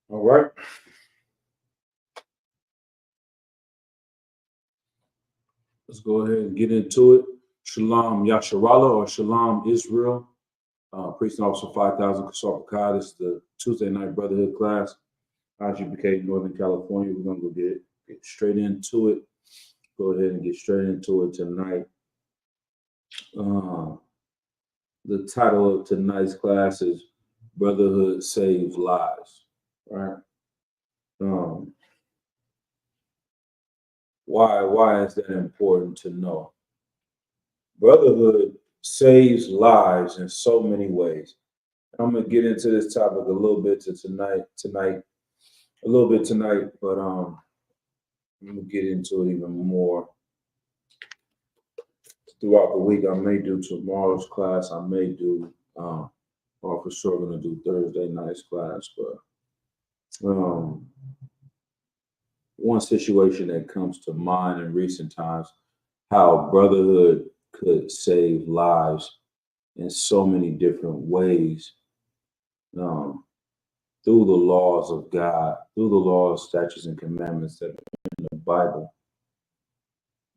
All right. Let's go ahead and get into it. Shalom Yasharallah or Shalom Israel. Priest and Officer 5000 Kasar Pakad. This is the Tuesday night Brotherhood class. IGBK Northern California. We're going to go get straight into it. Go ahead and get straight into it tonight. The title of tonight's class is Brotherhood Saves Lives. Right? Why is that important to know? Brotherhood saves lives in so many ways. I'm gonna get into this topic a little bit tonight, but I'm gonna get into it even more throughout the week. I may do tomorrow's class. I may do, or for sure gonna do Thursday night's class. But one situation that comes to mind in recent times, how brotherhood could save lives in so many different ways, through the laws of God, through the laws, statutes, and commandments that are in the Bible,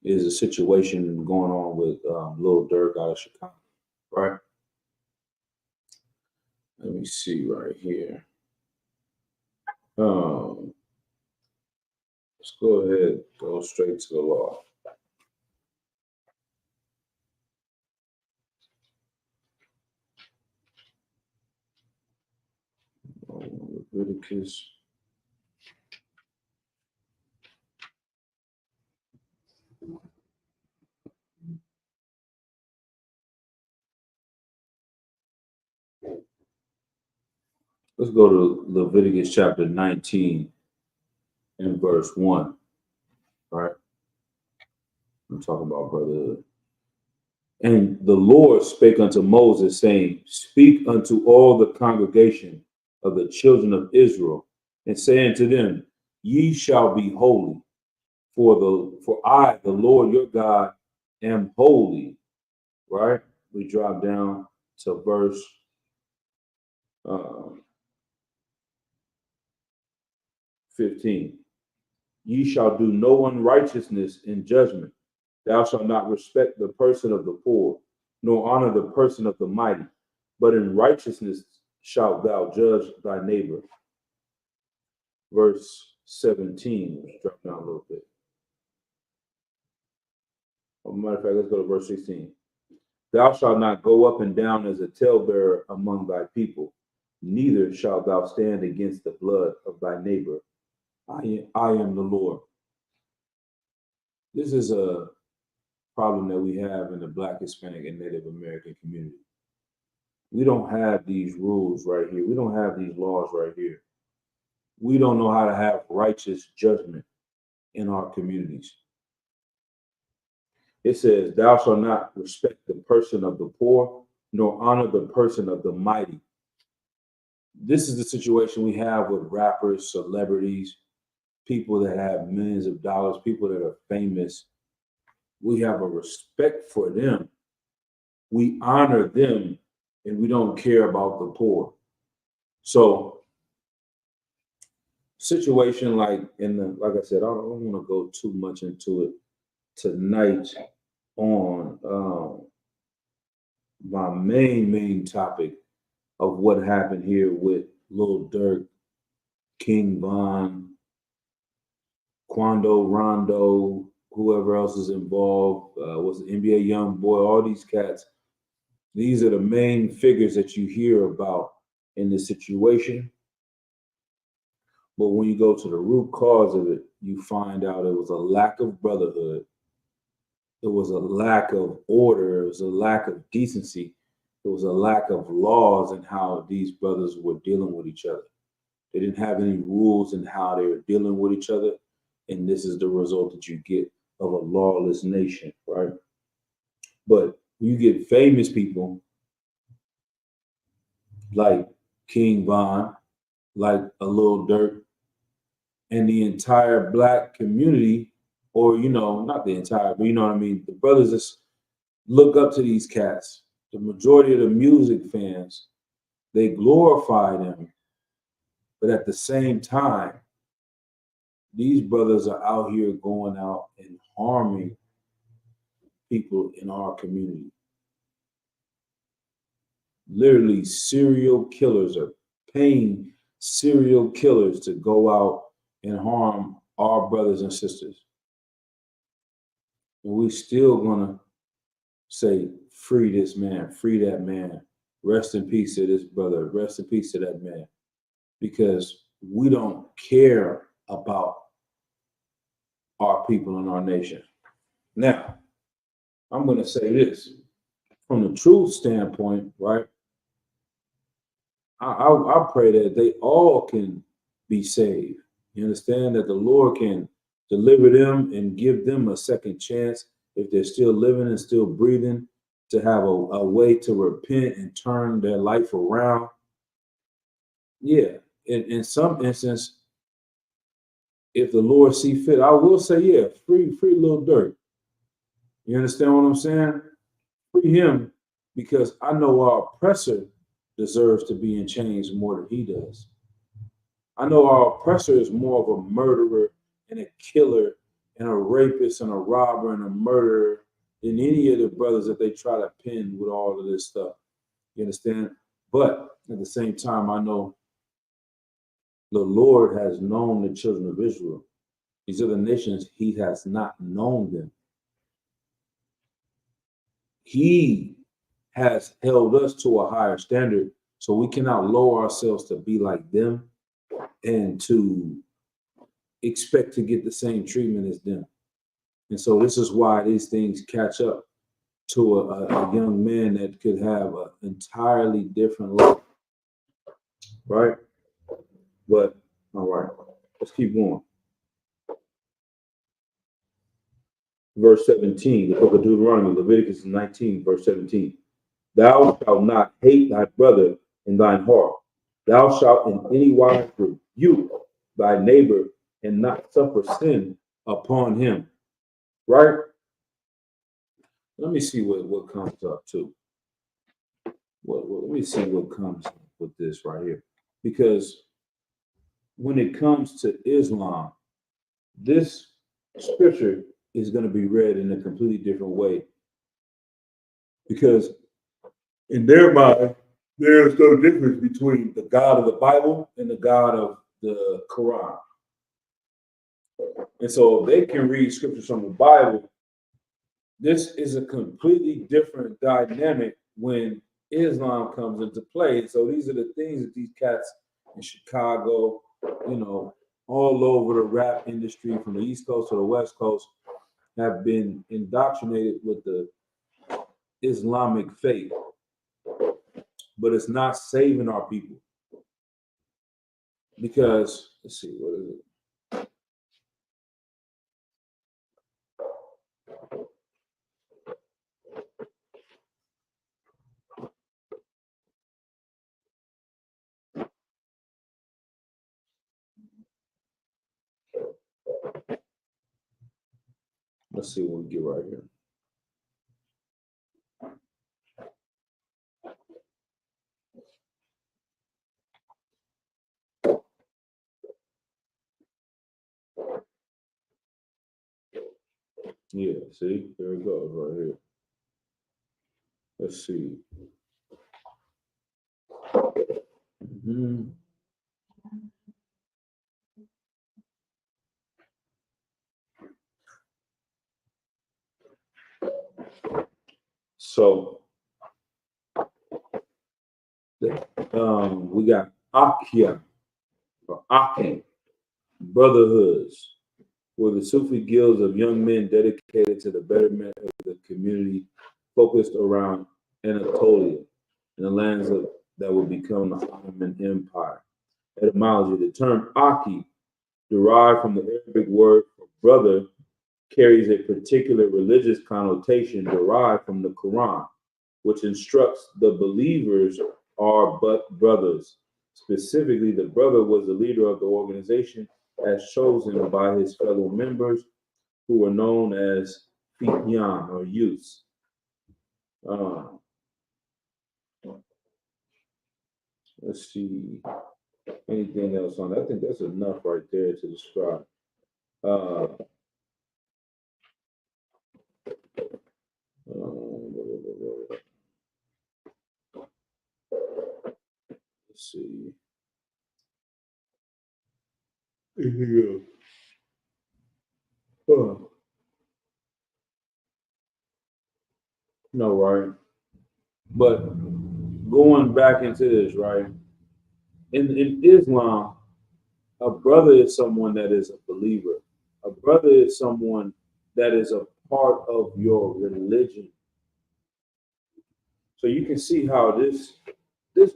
is a situation going on with Lil Durk out of Chicago, right? Let me see right here. Let's go ahead, go straight to the law. Leviticus. Let's go to Leviticus chapter 19, and verse 1. Right? I'm talking about brotherhood. And the Lord spake unto Moses, saying, Speak unto all the congregation of the children of Israel, and say unto them, Ye shall be holy, for I, the Lord your God, am holy. Right? We drop down to verse 15. Ye shall do no unrighteousness in judgment. Thou shalt not respect the person of the poor, nor honor the person of the mighty, but in righteousness shalt thou judge thy neighbor. Verse 17. Let's drop down a little bit. As a matter of fact, let's go to verse 16. Thou shalt not go up and down as a talebearer among thy people, neither shalt thou stand against the blood of thy neighbor. I am the Lord. This is a problem that we have in the Black, Hispanic, and Native American community. We don't have these rules right here. We don't have these laws right here. We don't know how to have righteous judgment in our communities. It says, Thou shalt not respect the person of the poor, nor honor the person of the mighty. This is the situation we have with rappers, celebrities, people that have millions of dollars, people that are famous. We have a respect for them. We honor them, and we don't care about the poor. So, situation like I said, I don't want to go too much into it tonight on my main topic of what happened here with Lil Durk, King Von, Quando, Rondo, whoever else is involved, was the NBA Young Boy, all these cats. These are the main figures that you hear about in this situation. But when you go to the root cause of it, you find out it was a lack of brotherhood. It was a lack of order. It was a lack of decency. It was a lack of laws in how these brothers were dealing with each other. They didn't have any rules in how they were dealing with each other. And this is the result that you get of a lawless nation, right? But you get famous people like King Von, like a Lil Durk, and the entire Black community, or, not the entire, but you know what I mean? The brothers just look up to these cats. The majority of the music fans, they glorify them. But at the same time, these brothers are out here going out and harming people in our community. Literally, serial killers are paying serial killers to go out and harm our brothers and sisters. And we still gonna say, free this man, free that man, rest in peace to this brother, rest in peace to that man, because we don't care about our people in our nation. Now, I'm gonna say this from the truth standpoint, right? I pray that they all can be saved. You understand that the Lord can deliver them and give them a second chance if they're still living and still breathing, to have a way to repent and turn their life around. Yeah, in some instance, if the Lord see fit, I will say, yeah, free Lil Durk. You understand what I'm saying? Free him, because I know our oppressor deserves to be in chains more than he does. I know our oppressor is more of a murderer and a killer and a rapist and a robber and a murderer than any of the brothers that they try to pin with all of this stuff. You understand? But at the same time, I know the Lord has known the children of Israel. These other nations, he has not known them. He has held us to a higher standard, so we cannot lower ourselves to be like them and to expect to get the same treatment as them. And so this is why these things catch up to a young man that could have an entirely different life, right? But all right, let's keep going. verse 17. The book of Deuteronomy, Leviticus 19, verse 17. Thou shalt not hate thy brother in thine heart. Thou shalt in any wise rebuke thy neighbor and not suffer sin upon him. Right? Let me see what comes up too. Let me see what comes with this right here. Because when it comes to Islam, this scripture is going to be read in a completely different way. Because in their mind, there's no difference between the God of the Bible and the God of the Quran. And so they can read scriptures from the Bible. This is a completely different dynamic when Islam comes into play. So these are the things that these cats in Chicago, all over the rap industry from the East Coast to the West Coast have been indoctrinated with the Islamic faith. But it's not saving our people. Because, let's see, what is it? Let's see what we get right here. Yeah, see, there it goes right here. Let's see. Mm-hmm. So we got Akia or Aki, brotherhoods, were the Sufi guilds of young men dedicated to the betterment of the community, focused around Anatolia and the lands that would become the Ottoman Empire. Etymology: the term Aki, derived from the Arabic word for brother, carries a particular religious connotation derived from the Quran, which instructs the believers are but brothers. Specifically, the brother was the leader of the organization as chosen by his fellow members, who were known as fityan or youths. Let's see anything else on that. I think that's enough right there to describe. Uh, let's see. Yeah. No, right. But going back into this, right? In Islam, a brother is someone that is a believer. A brother is someone that is a part of your religion. So you can see how this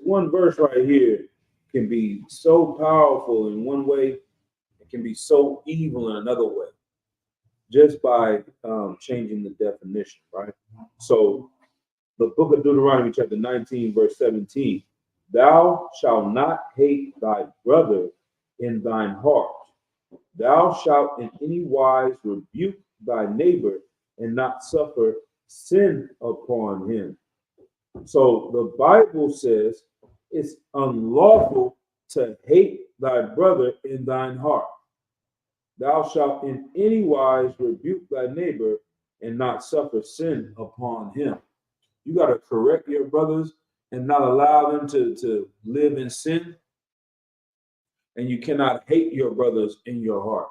one verse right here can be so powerful in one way, it can be so evil in another way, just by changing the definition, right? So the book of Deuteronomy, chapter 19, verse 17, thou shalt not hate thy brother in thine heart. Thou shalt in any wise rebuke thy neighbor and not suffer sin upon him. So the Bible says it's unlawful to hate thy brother in thine heart. Thou shalt in any wise rebuke thy neighbor and not suffer sin upon him. You got to correct your brothers and not allow them to live in sin. And you cannot hate your brothers in your heart.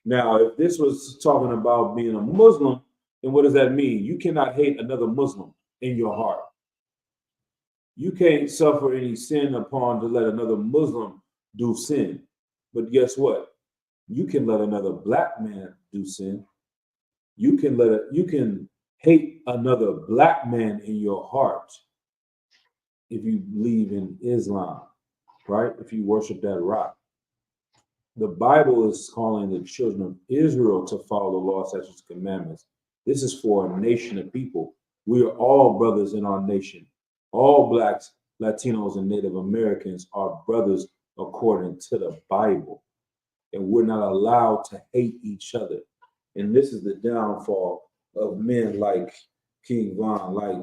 Now, if this was talking about being a Muslim, then what does that mean? You cannot hate another Muslim in your heart. You can't suffer any sin upon to let another Muslim do sin. But guess what? You can let another black man do sin. You can hate another black man in your heart if you believe in Islam, right? If you worship that rock. The Bible is calling the children of Israel to follow the law, statutes, and commandments. This is for a nation of people. We are all brothers in our nation. All blacks, Latinos, and Native Americans are brothers according to the Bible. And we're not allowed to hate each other. And this is the downfall of men like King Von, like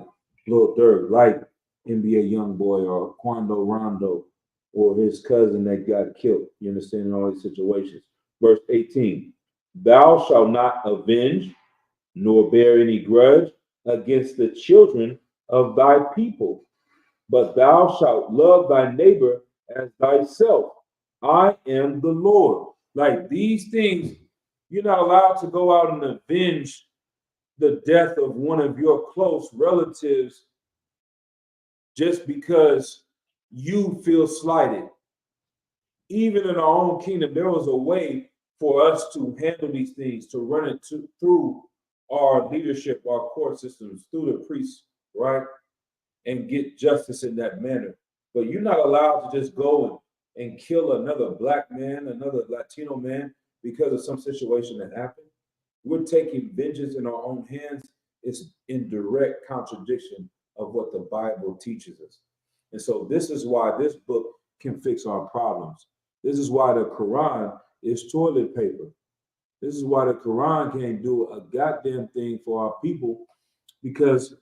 Lil Durk, like NBA Youngboy or Quando Rondo or his cousin that got killed. You understand, in all these situations. Verse 18, thou shalt not avenge nor bear any grudge against the children of thy people, but thou shalt love thy neighbor as thyself. I am the Lord. Like these things, you're not allowed to go out and avenge the death of one of your close relatives just because you feel slighted. Even in our own kingdom, there was a way for us to handle these things, to run it through our leadership, our court systems, through the priests, right? And get justice in that manner. But you're not allowed to just go and kill another black man, another Latino man, because of some situation that happened. We're taking vengeance in our own hands. It's in direct contradiction of what the Bible teaches us. And so this is why this book can fix our problems. This is why the Quran is toilet paper. This is why the Quran can't do a goddamn thing for our people, because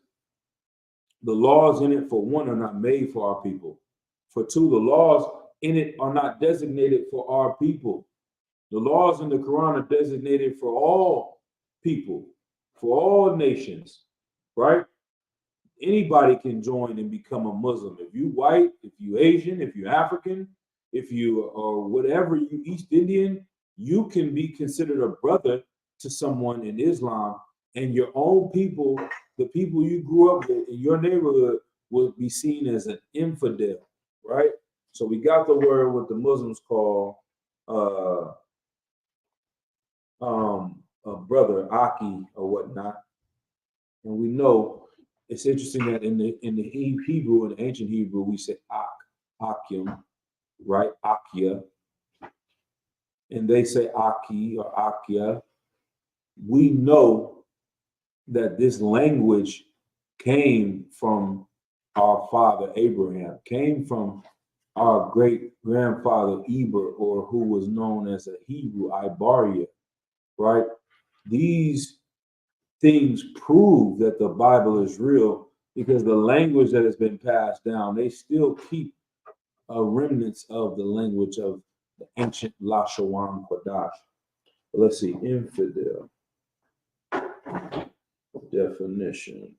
the laws in it, for one, are not made for our people. For two, the laws in it are not designated for our people. The laws in the Quran are designated for all people, for all nations, right? Anybody can join and become a Muslim. If you white, if you Asian, if you African, if you are whatever, you East Indian, you can be considered a brother to someone in Islam, and your own people, the people you grew up with in your neighborhood, will be seen as an infidel, right? So we got the word what the Muslims call a brother, Aki or whatnot, and we know it's interesting that in the Hebrew, in the ancient Hebrew, we say Akim, right? Akia, and they say Aki or Akia. We know that this language came from our father Abraham, came from our great grandfather Eber, or who was known as a Hebrew, Ibaria, right? These things prove that the Bible is real because the language that has been passed down, they still keep remnants of the language of the ancient Lashawan Kodash. Let's see, infidel definition.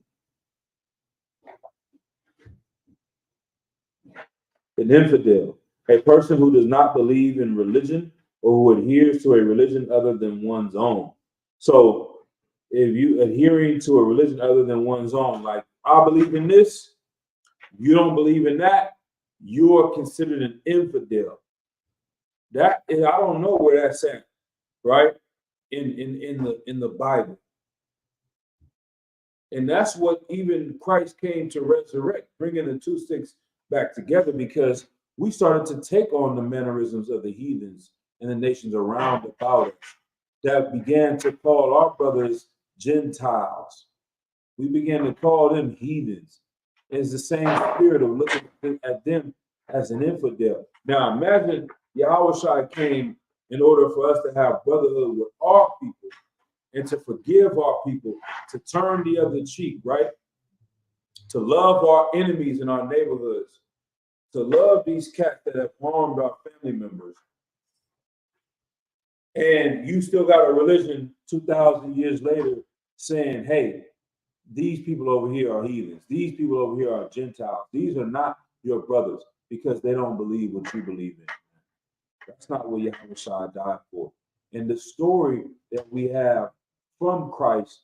An infidel, a person who does not believe in religion or who adheres to a religion other than one's own. So if you adhering to a religion other than one's own, like I believe in this, you don't believe in that, you're considered an infidel. That is, I don't know where that's at, right? In the Bible. And that's what even Christ came to resurrect, bringing the two sticks back together, because we started to take on the mannerisms of the heathens and the nations around about us that began to call our brothers Gentiles. We began to call them heathens. It's the same spirit of looking at them as an infidel. Now imagine Yahushua came in order for us to have brotherhood with our people and to forgive our people, to turn the other cheek, right? To love our enemies in our neighborhoods, to love these cats that have harmed our family members. And you still got a religion 2,000 years later saying, hey, these people over here are heathens. These people over here are Gentiles. These are not your brothers because they don't believe what you believe in. That's not what Yahushua died for. And the story that we have from Christ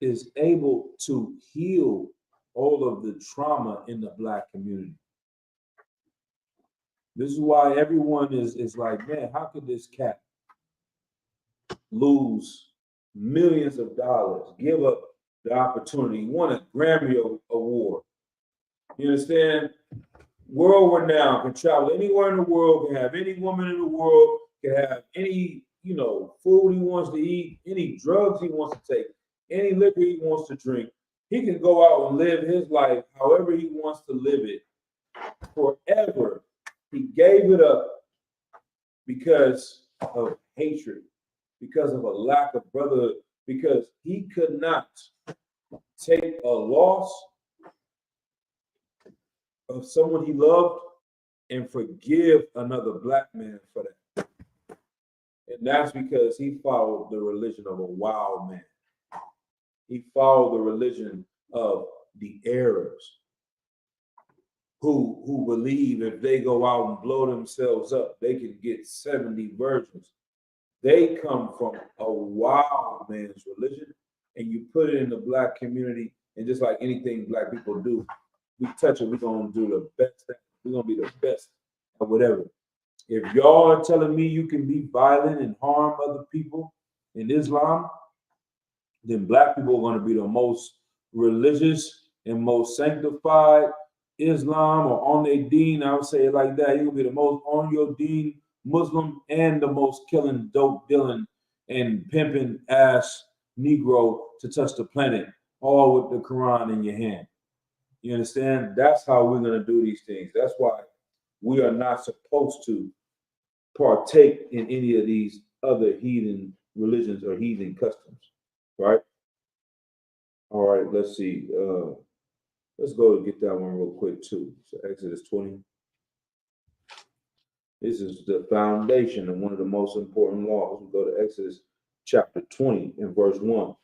is able to heal all of the trauma in the Black community. This is why everyone is like, man, how could this cat lose millions of dollars, give up the opportunity, won a Grammy award? You understand? World renowned, can travel anywhere in the world, can have any woman in the world can have any, food he wants to eat, any drugs he wants to take, any liquor he wants to drink. He can go out and live his life however he wants to live it forever. He gave it up because of hatred, because of a lack of brotherhood, because he could not take a loss of someone he loved and forgive another black man for that. And that's because he followed the religion of a wild man. He followed the religion of the Arabs who believe if they go out and blow themselves up, they can get 70 virgins. They come from a wild man's religion, and you put it in the black community, and just like anything black people do, we touch it, we're gonna do the best thing. We're gonna be the best at whatever. If y'all are telling me you can be violent and harm other people in Islam, then black people are going to be the most religious and most sanctified Islam or on their deen. I would say it like that. You're going to be the most on your deen Muslim and the most killing, dope dealing, and pimping ass Negro to touch the planet, all with the Quran in your hand. You understand? That's how we're going to do these things. That's why we are not supposed to partake in any of these other heathen religions or heathen customs, right? All right, let's see. Let's go and get that one real quick too. So Exodus 20. This is the foundation and one of the most important laws. We go to Exodus chapter 20 and verse 1.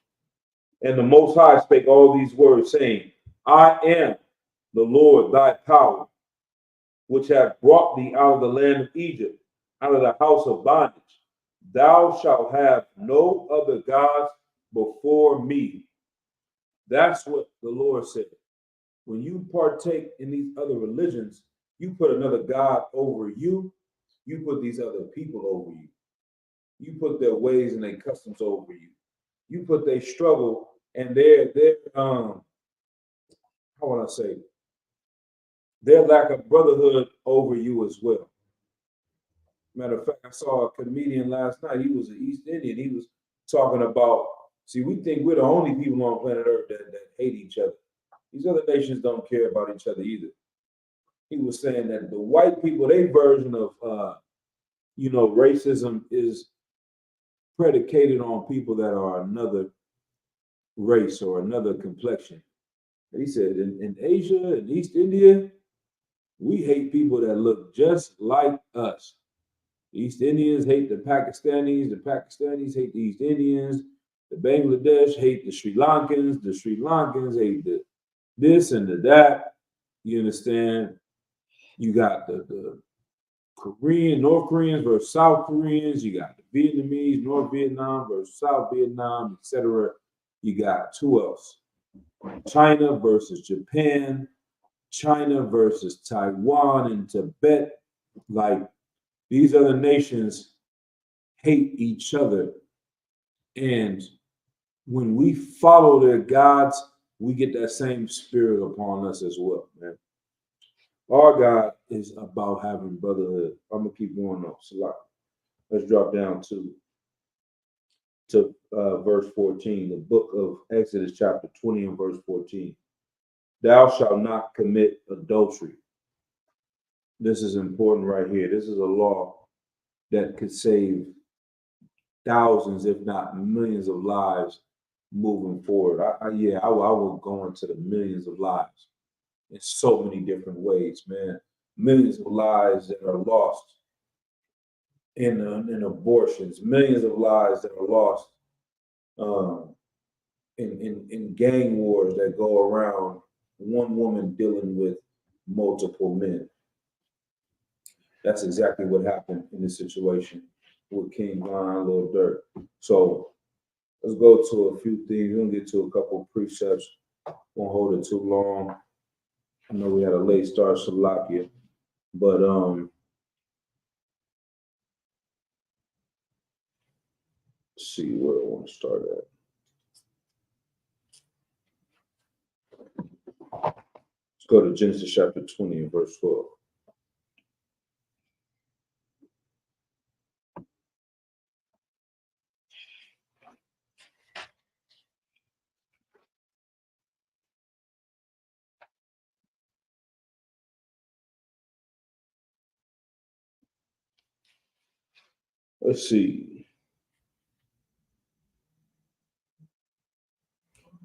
And the Most High spake all these words, saying, I am the Lord thy power, which have brought thee out of the land of Egypt, out of the house of bondage. Thou shalt have no other gods before me. That's what the Lord said. When you partake in these other religions, you put another God over you. You put these other people over you. You put their ways and their customs over you. You put their struggle and their how would I say, their lack of brotherhood over you as well. Matter of fact, I saw a comedian last night. He was an East Indian. He was talking about, see, we think we're the only people on planet Earth that hate each other. These other nations don't care about each other either. He was saying that the white people, their version of, racism is predicated on people that are another race or another complexion. He said in Asia and East India, we hate people that look just like us. The East Indians hate the Pakistanis hate the East Indians, the Bangladesh hate the Sri Lankans hate the this and the that. You understand? You got the North Koreans versus South Koreans. You got the Vietnamese, North Vietnam versus South Vietnam, etc. You got who else? China versus Japan, China versus Taiwan and Tibet. Like these other nations hate each other. And when we follow their gods, we get that same spirit upon us as well, man. Our God is about having brotherhood. I'm gonna keep going on. So let's drop down to verse 14, the book of Exodus, chapter 20 and verse 14. Thou shalt not commit adultery. This is important right here. This is a law that could save thousands, if not millions, of lives moving forward. I would go into the millions of lives in so many different ways, man. Millions of lives that are lost in abortions, millions of lives that are lost in gang wars that go around one woman dealing with multiple men. That's exactly what happened in this situation with King Von, Lil Durk. So let's go to a few things. We're gonna get to a couple of precepts. Won't hold it too long. I know we had a late start, Salakia, but let's see where I want to start at. Let's go to Genesis chapter 20 and verse 12. Let's see.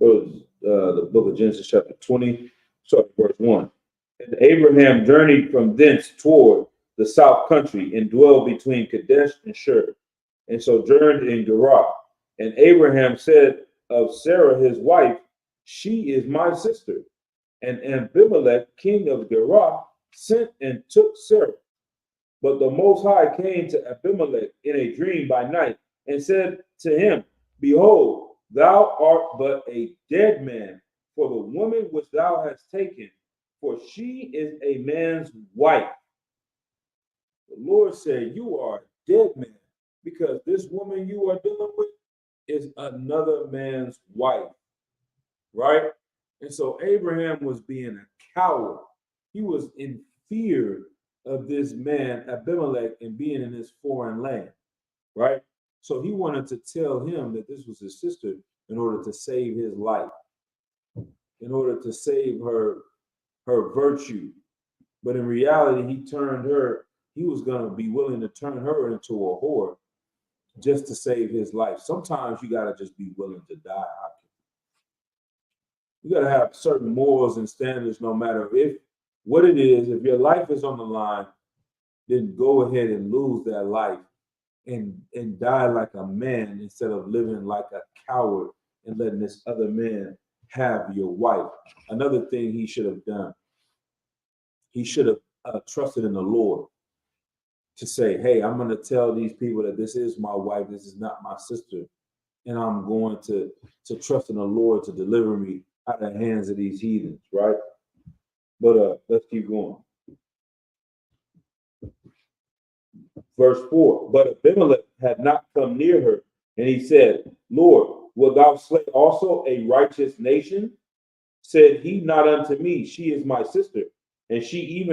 The book of Genesis, chapter 20, starting verse 1. And Abraham journeyed from thence toward the south country and dwelled between Kadesh and Shur, and sojourned in Gerar. And Abraham said of Sarah his wife, she is my sister. And Abimelech, king of Gerar, sent and took Sarah. But the Most High came to Abimelech in a dream by night and said to him, behold, thou art but a dead man for the woman which thou hast taken, for she is a man's wife. The Lord said, you are a dead man, because this woman you are dealing with is another man's wife, right? And so Abraham was being a coward. He was in fear of this man, Abimelech, and being in this foreign land, right? So he wanted to tell him that this was his sister in order to save his life, in order to save her virtue. But in reality, he was going to be willing to turn her into a whore just to save his life. Sometimes you got to just be willing to die. You got to have certain morals and standards, no matter what it is. If your life is on the line, then go ahead and lose that life and die like a man instead of living like a coward and letting this other man have your wife. Another thing he should have done, he should have trusted in the Lord to say, hey, I'm going to tell these people that this is my wife, this is not my sister, and I'm going to trust in the Lord to deliver me out of the hands of these heathens, right? But let's keep going. Verse 4, but Abimelech had not come near her, and he said, Lord, wilt thou slay also a righteous nation? Said he not unto me, she is my sister, and she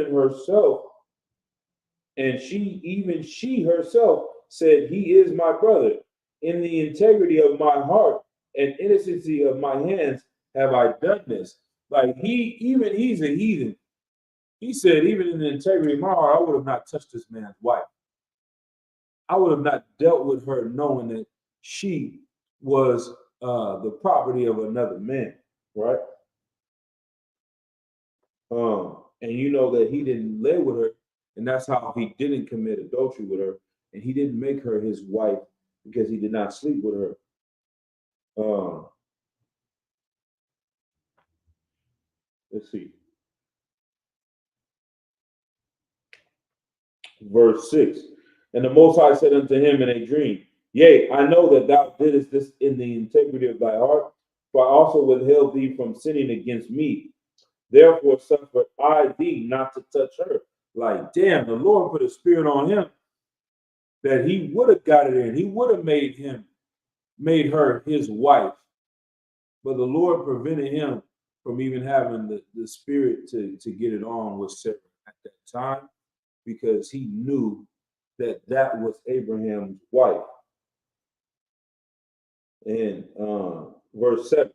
herself said, he is my brother. In the integrity of my heart and innocency of my hands have I done this. Like he's a heathen. He said, even in the integrity of my heart, I would have not touched this man's wife. I would have not dealt with her knowing that she was the property of another man, right? And you know that he didn't lay with her, and that's how he didn't commit adultery with her, and he didn't make her his wife because he did not sleep with her. Let's see. Verse 6. And the Most High said unto him in a dream, yea, I know that thou didst this in the integrity of thy heart, for I also withheld thee from sinning against me. Therefore suffered I thee not to touch her. Like, damn, the Lord put a spirit on him that he would have got it in. He would have made her his wife. But the Lord prevented him from even having the spirit to get it on with Sarah at that time, because he knew that was Abraham's wife. And verse 7,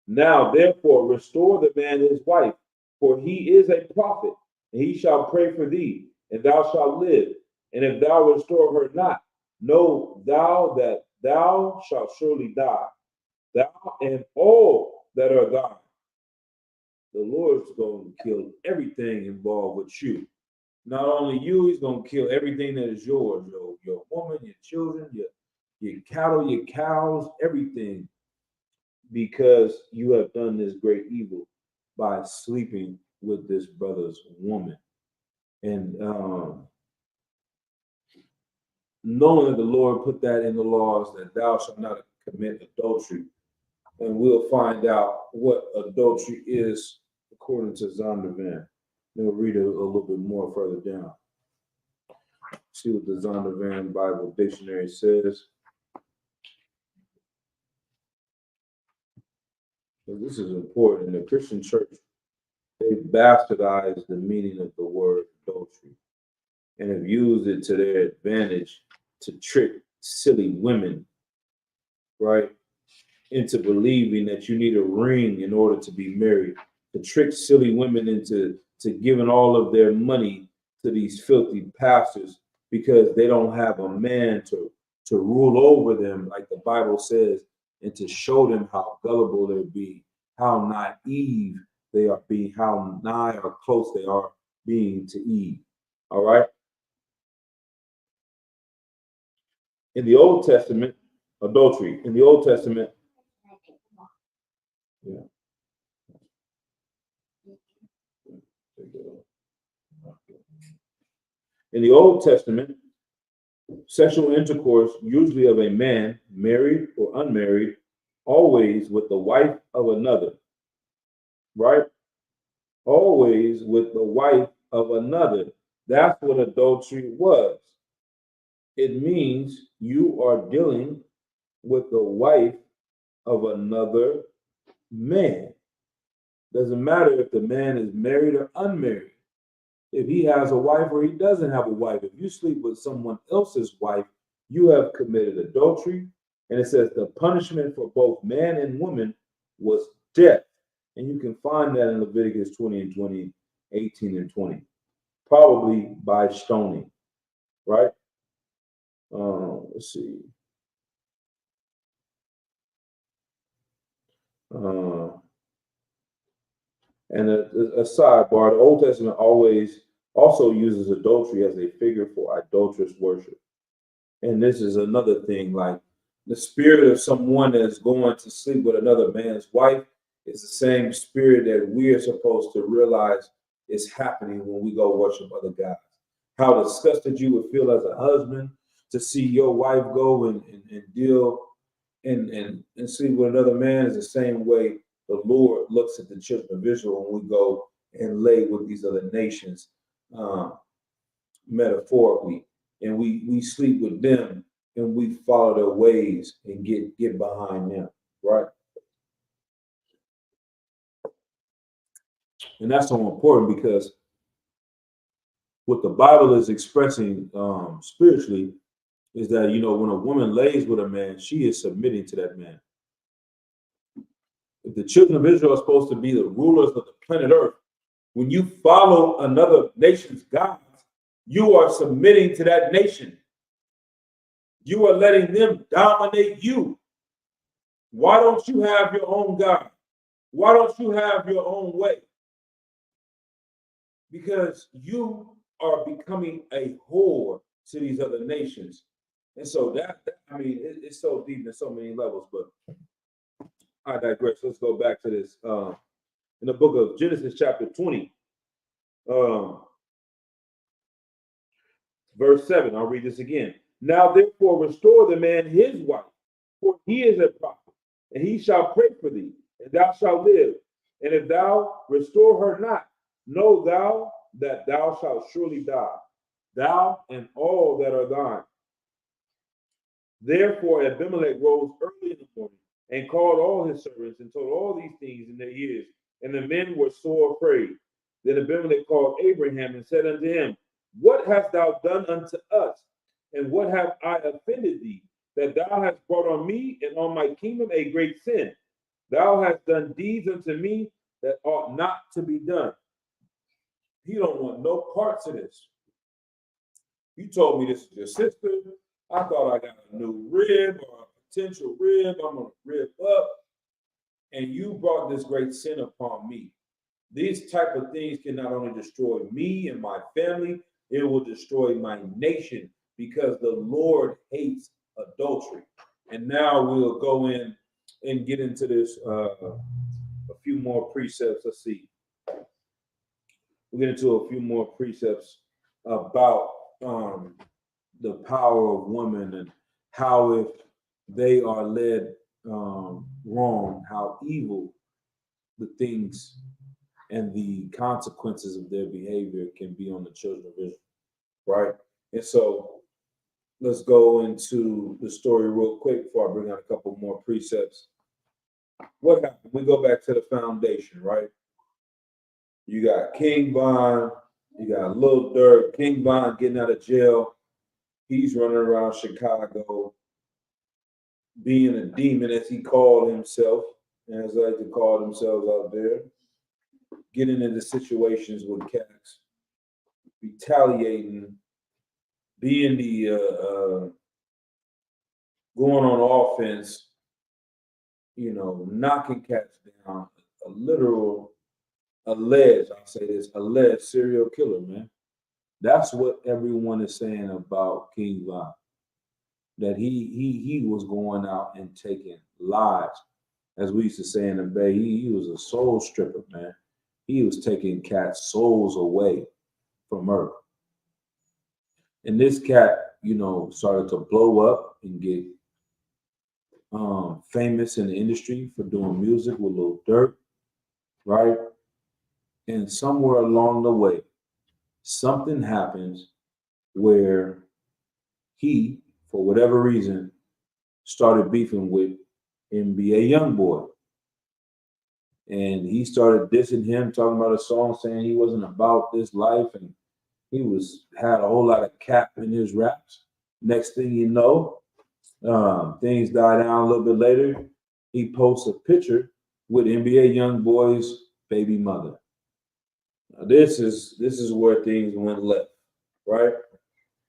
now therefore restore the man his wife, for he is a prophet, and he shall pray for thee, and thou shalt live. And if thou restore her not, know thou that thou shalt surely die, thou and all that are thine. The Lord's going to kill everything involved with you. Not only you, he's going to kill everything that is yours, your woman, your children, your cattle, your cows, everything, because you have done this great evil by sleeping with this brother's woman. And knowing that the Lord put that in the laws, that thou shalt not commit adultery. And we'll find out what adultery is according to Zondervan. Then we'll read it a little bit more further down. See what the Zondervan Bible Dictionary says. So this is important. The Christian church, they bastardized the meaning of the word adultery and have used it to their advantage to trick silly women, right, into believing that you need a ring in order to be married, to trick silly women into giving all of their money to these filthy pastors because they don't have a man to to rule over them, like the Bible says, and to show them how gullible they be, how naive they are being, how nigh or close they are being to Eve. All right. In the Old Testament, adultery. In the Old Testament, yeah. In the Old Testament, sexual intercourse, usually of a man, married or unmarried, always with the wife of another, right? Always with the wife of another. That's what adultery was. It means you are dealing with the wife of another man. Doesn't matter if the man is married or unmarried. If he has a wife or he doesn't have a wife, if you sleep with someone else's wife, you have committed adultery. And it says the punishment for both man and woman was death. And you can find that in Leviticus 20 and 20, 18 and 20, probably by stoning, right? Let's see. And a sidebar, the Old Testament always also uses adultery as a figure for idolatrous worship. And this is another thing, like the spirit of someone that's going to sleep with another man's wife is the same spirit that we are supposed to realize is happening when we go worship other gods. How disgusted you would feel as a husband to see your wife go and deal and sleep with another man is the same way the Lord looks at the children of Israel when we go and lay with these other nations, metaphorically, and we sleep with them and we follow their ways and get behind them, right? And that's so important because what the Bible is expressing spiritually is that when a woman lays with a man, she is submitting to that man. If the children of Israel are supposed to be the rulers of the planet Earth, when you follow another nation's gods, you are submitting to that nation. You are letting them dominate you. Why don't you have your own God? Why don't you have your own way? Because you are becoming a whore to these other nations. And so it's so deep in so many levels, but I digress. Let's go back to this. In the book of Genesis, chapter 20, verse 7, I'll read this again. Now, therefore, restore the man his wife, for he is a prophet, and he shall pray for thee, and thou shalt live. And if thou restore her not, know thou that thou shalt surely die, thou and all that are thine. Therefore, Abimelech rose early in the morning and called all his servants and told all these things in their ears. And the men were sore afraid. Then Abimelech called Abraham and said unto him, what hast thou done unto us? And what have I offended thee, that thou hast brought on me and on my kingdom a great sin? Thou hast done deeds unto me that ought not to be done. He don't want no parts of this. You told me this is your sister. I thought I got a new rib or a potential rib. I'm going to rib up. And you brought this great sin upon me. These type of things can not only destroy me and my family, it will destroy my nation because the Lord hates adultery. And now we'll go in and get into this a few more precepts. Let's see. We'll get into a few more precepts about the power of women and how if they are led wrong, how evil the things and the consequences of their behavior can be on the children of Israel, right? And so let's go into the story real quick before I bring out a couple more precepts. What happened? We go back to the foundation, right? You got King Von, you got Lil Durk, King Von getting out of jail. He's running around Chicago, being a demon, as he called himself, as I like to call themselves out there, getting into situations with cats, retaliating, being the going on offense, knocking cats down, a literal, alleged, I'll say this, alleged serial killer, man. That's what everyone is saying about King Von. That he was going out and taking lives. As we used to say in the Bay, he was a soul stripper, man. He was taking cats' souls away from Earth. And this cat, started to blow up and get famous in the industry for doing music with Lil Durk, right? And somewhere along the way, something happens where he, for whatever reason, started beefing with NBA Youngboy. And he started dissing him, talking about a song saying he wasn't about this life, and he had a whole lot of cap in his raps. Next thing you know, things die down a little bit later. He posts a picture with NBA Youngboy's baby mother. Now, this is where things went left, right?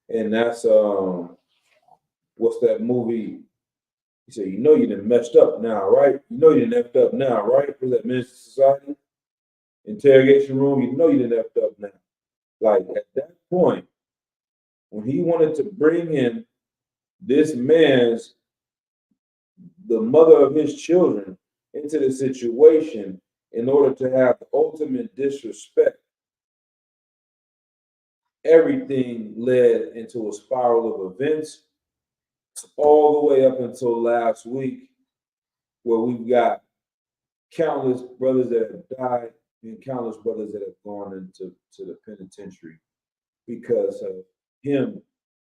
And that's what's that movie? He said, you done messed up now, right? You done effed up now, right? Was that Minister Society? Interrogation room, you done effed up now. Like at that point, when he wanted to bring in this man's, the mother of his children, into the situation in order to have the ultimate disrespect, everything led into a spiral of events all the way up until last week, where we've got countless brothers that have died and countless brothers that have gone into the penitentiary because of him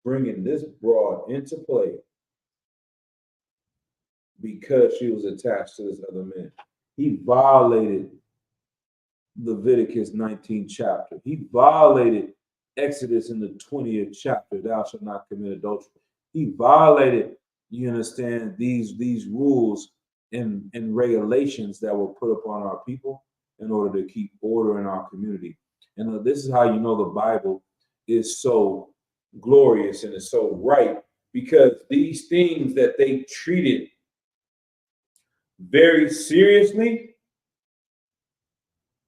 bringing this broad into play because she was attached to this other man. He violated Leviticus 19th chapter. He violated Exodus in the 20th chapter, thou shalt not commit adultery. He violated, you understand, these rules and regulations that were put upon our people in order to keep order in our community. And this is how you know the Bible is so glorious and is so right, because these things that they treated very seriously,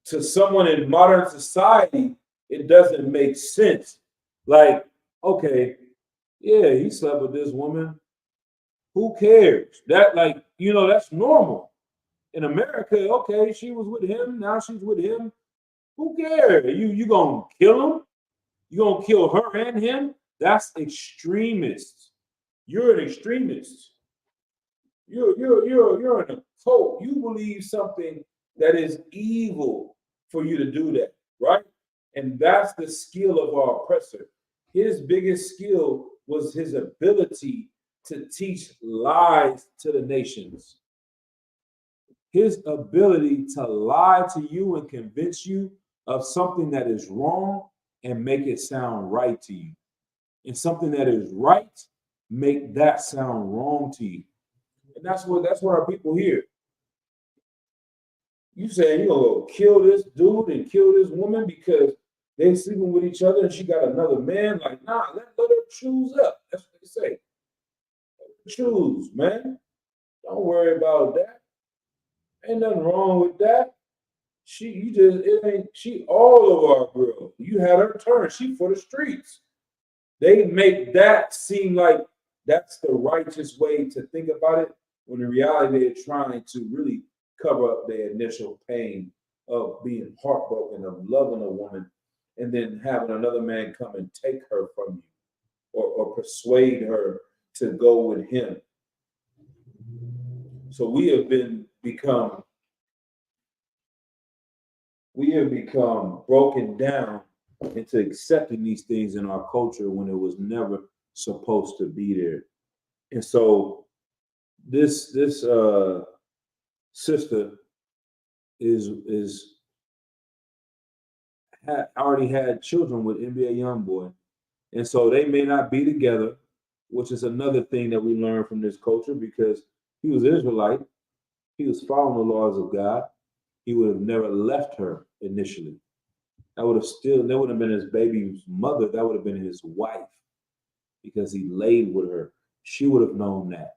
to someone in modern society, it doesn't make sense. Like, okay, yeah, he slept with this woman. Who cares? That's normal. In America, okay, she was with him, now she's with him. Who cares? You gonna kill him? You gonna kill her and him? That's extremist. You're an extremist. You're an occult. You believe something that is evil for you to do that, right? And that's the skill of our oppressor. His biggest skill was his ability to teach lies to the nations. His ability to lie to you and convince you of something that is wrong and make it sound right to you. And something that is right, make that sound wrong to you. And that's what our people hear. You saying you gonna go kill this dude and kill this woman because they sleeping with each other and she got another man? Like, nah, let her choose up. That's what they say. Choose, man. Don't worry about that. Ain't nothing wrong with that. She all of our girl. You had her turn. She for the streets. They make that seem like that's the righteous way to think about it, when in reality they're trying to really cover up their initial pain of being heartbroken, of loving a woman, and then having another man come and take her from you, or persuade her to go with him. So we have become broken down into accepting these things in our culture when it was never supposed to be there. And so this sister already had children with NBA Youngboy, and so they may not be together, which is another thing that we learn from this culture, because he was Israelite, he was following the laws of God. He would have never left her initially. That would have been his baby's mother. That would have been his wife, because he laid with her. she would have known that.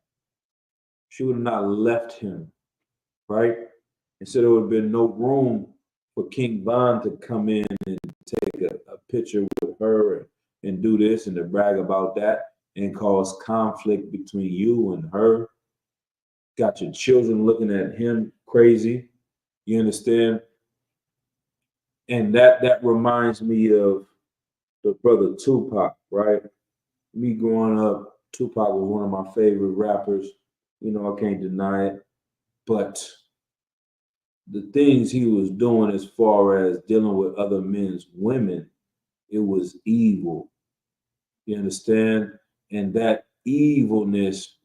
She would have not left him, right? And so there would have been no room for King Von to come in and take a picture with her and do this and to brag about that and cause conflict between you and her. Got your children looking at him crazy. You understand? And that reminds me of the brother Tupac, right? Me growing up, Tupac was one of my favorite rappers. You know, I can't deny it. But the things he was doing as far as dealing with other men's women, it was evil. You understand? And that evilness,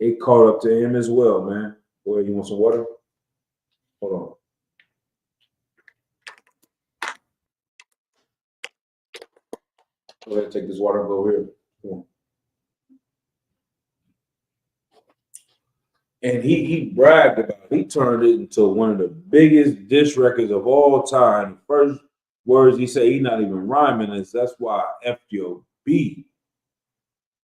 it caught up to him as well, man. Boy, you want some water? Hold on. Go ahead, take this water and go over here. Come on. And he bragged about it. He turned it into one of the biggest diss records of all time. The first words he said, he not even rhyming is that's why I F your B.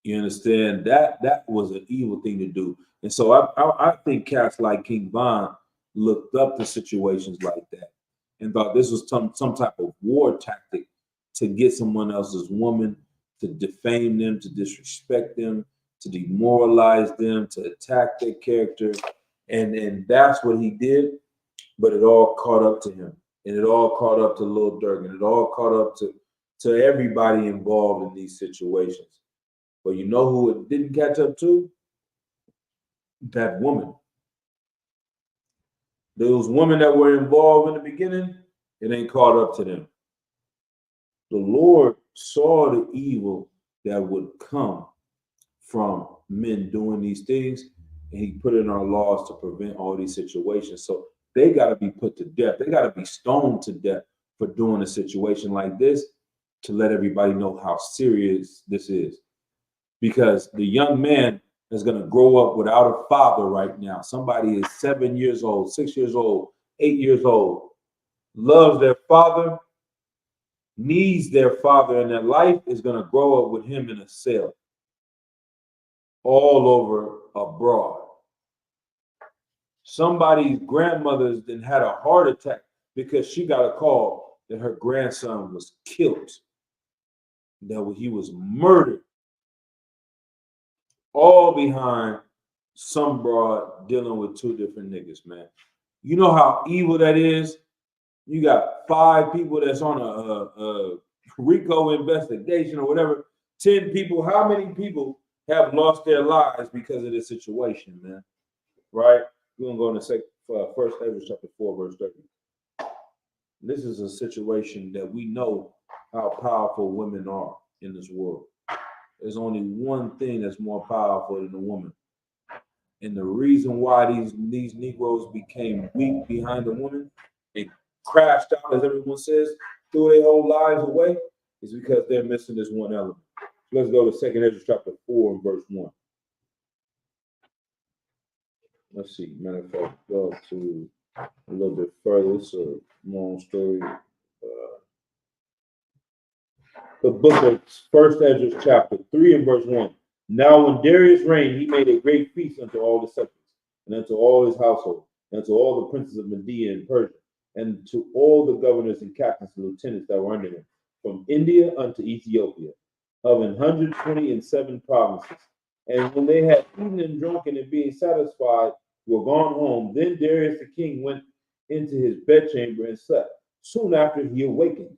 You understand? That was an evil thing to do. And so I think cats like King Von looked up to situations like that and thought this was some type of war tactic to get someone else's woman, to defame them, to disrespect them, to demoralize them, to attack their character. And that's what he did, but it all caught up to him. And it all caught up to Lil Durk, and it all caught up to everybody involved in these situations. But you know who it didn't catch up to? That woman. Those women that were involved in the beginning, it ain't caught up to them. The Lord saw the evil that would come from men doing these things, and he put in our laws to prevent all these situations. So they got to be put to death. They got to be stoned to death for doing a situation like this to let everybody know how serious this is. Because the young man is going to grow up without a father right now. Somebody is 7 years old, 6 years old, 8 years old, loves their father, needs their father, and their life is going to grow up with him in a cell all over abroad. Somebody's grandmother's then had a heart attack because she got a call that her grandson was killed, that he was murdered, all behind some broad dealing with two different niggas, man. You know how evil that is? You got 5 people that's on a RICO investigation or whatever. 10 people. How many people have lost their lives because of this situation, man? Right? We're gonna go in a second. First Ezra chapter 4, verse 30. This is a situation that we know how powerful women are in this world. There's only one thing that's more powerful than a woman. And the reason why these Negroes became weak behind a woman and crashed out, as everyone says, threw their whole lives away, is because they're missing this one element. So let's go to 2 Ezra chapter 4 and verse 1. Let's see. Matter of fact, go to a little bit further. It's a long story. The book of First Ezra chapter 3 and verse 1. Now when Darius reigned, he made a great feast unto all the subjects, and unto all his household, and unto all the princes of Media and Persia, and to all the governors and captains and lieutenants that were under him, from India unto Ethiopia, of 127 provinces. And when they had eaten and drunken and being satisfied, were gone home, then Darius the king went into his bedchamber and slept. Soon after he awakened.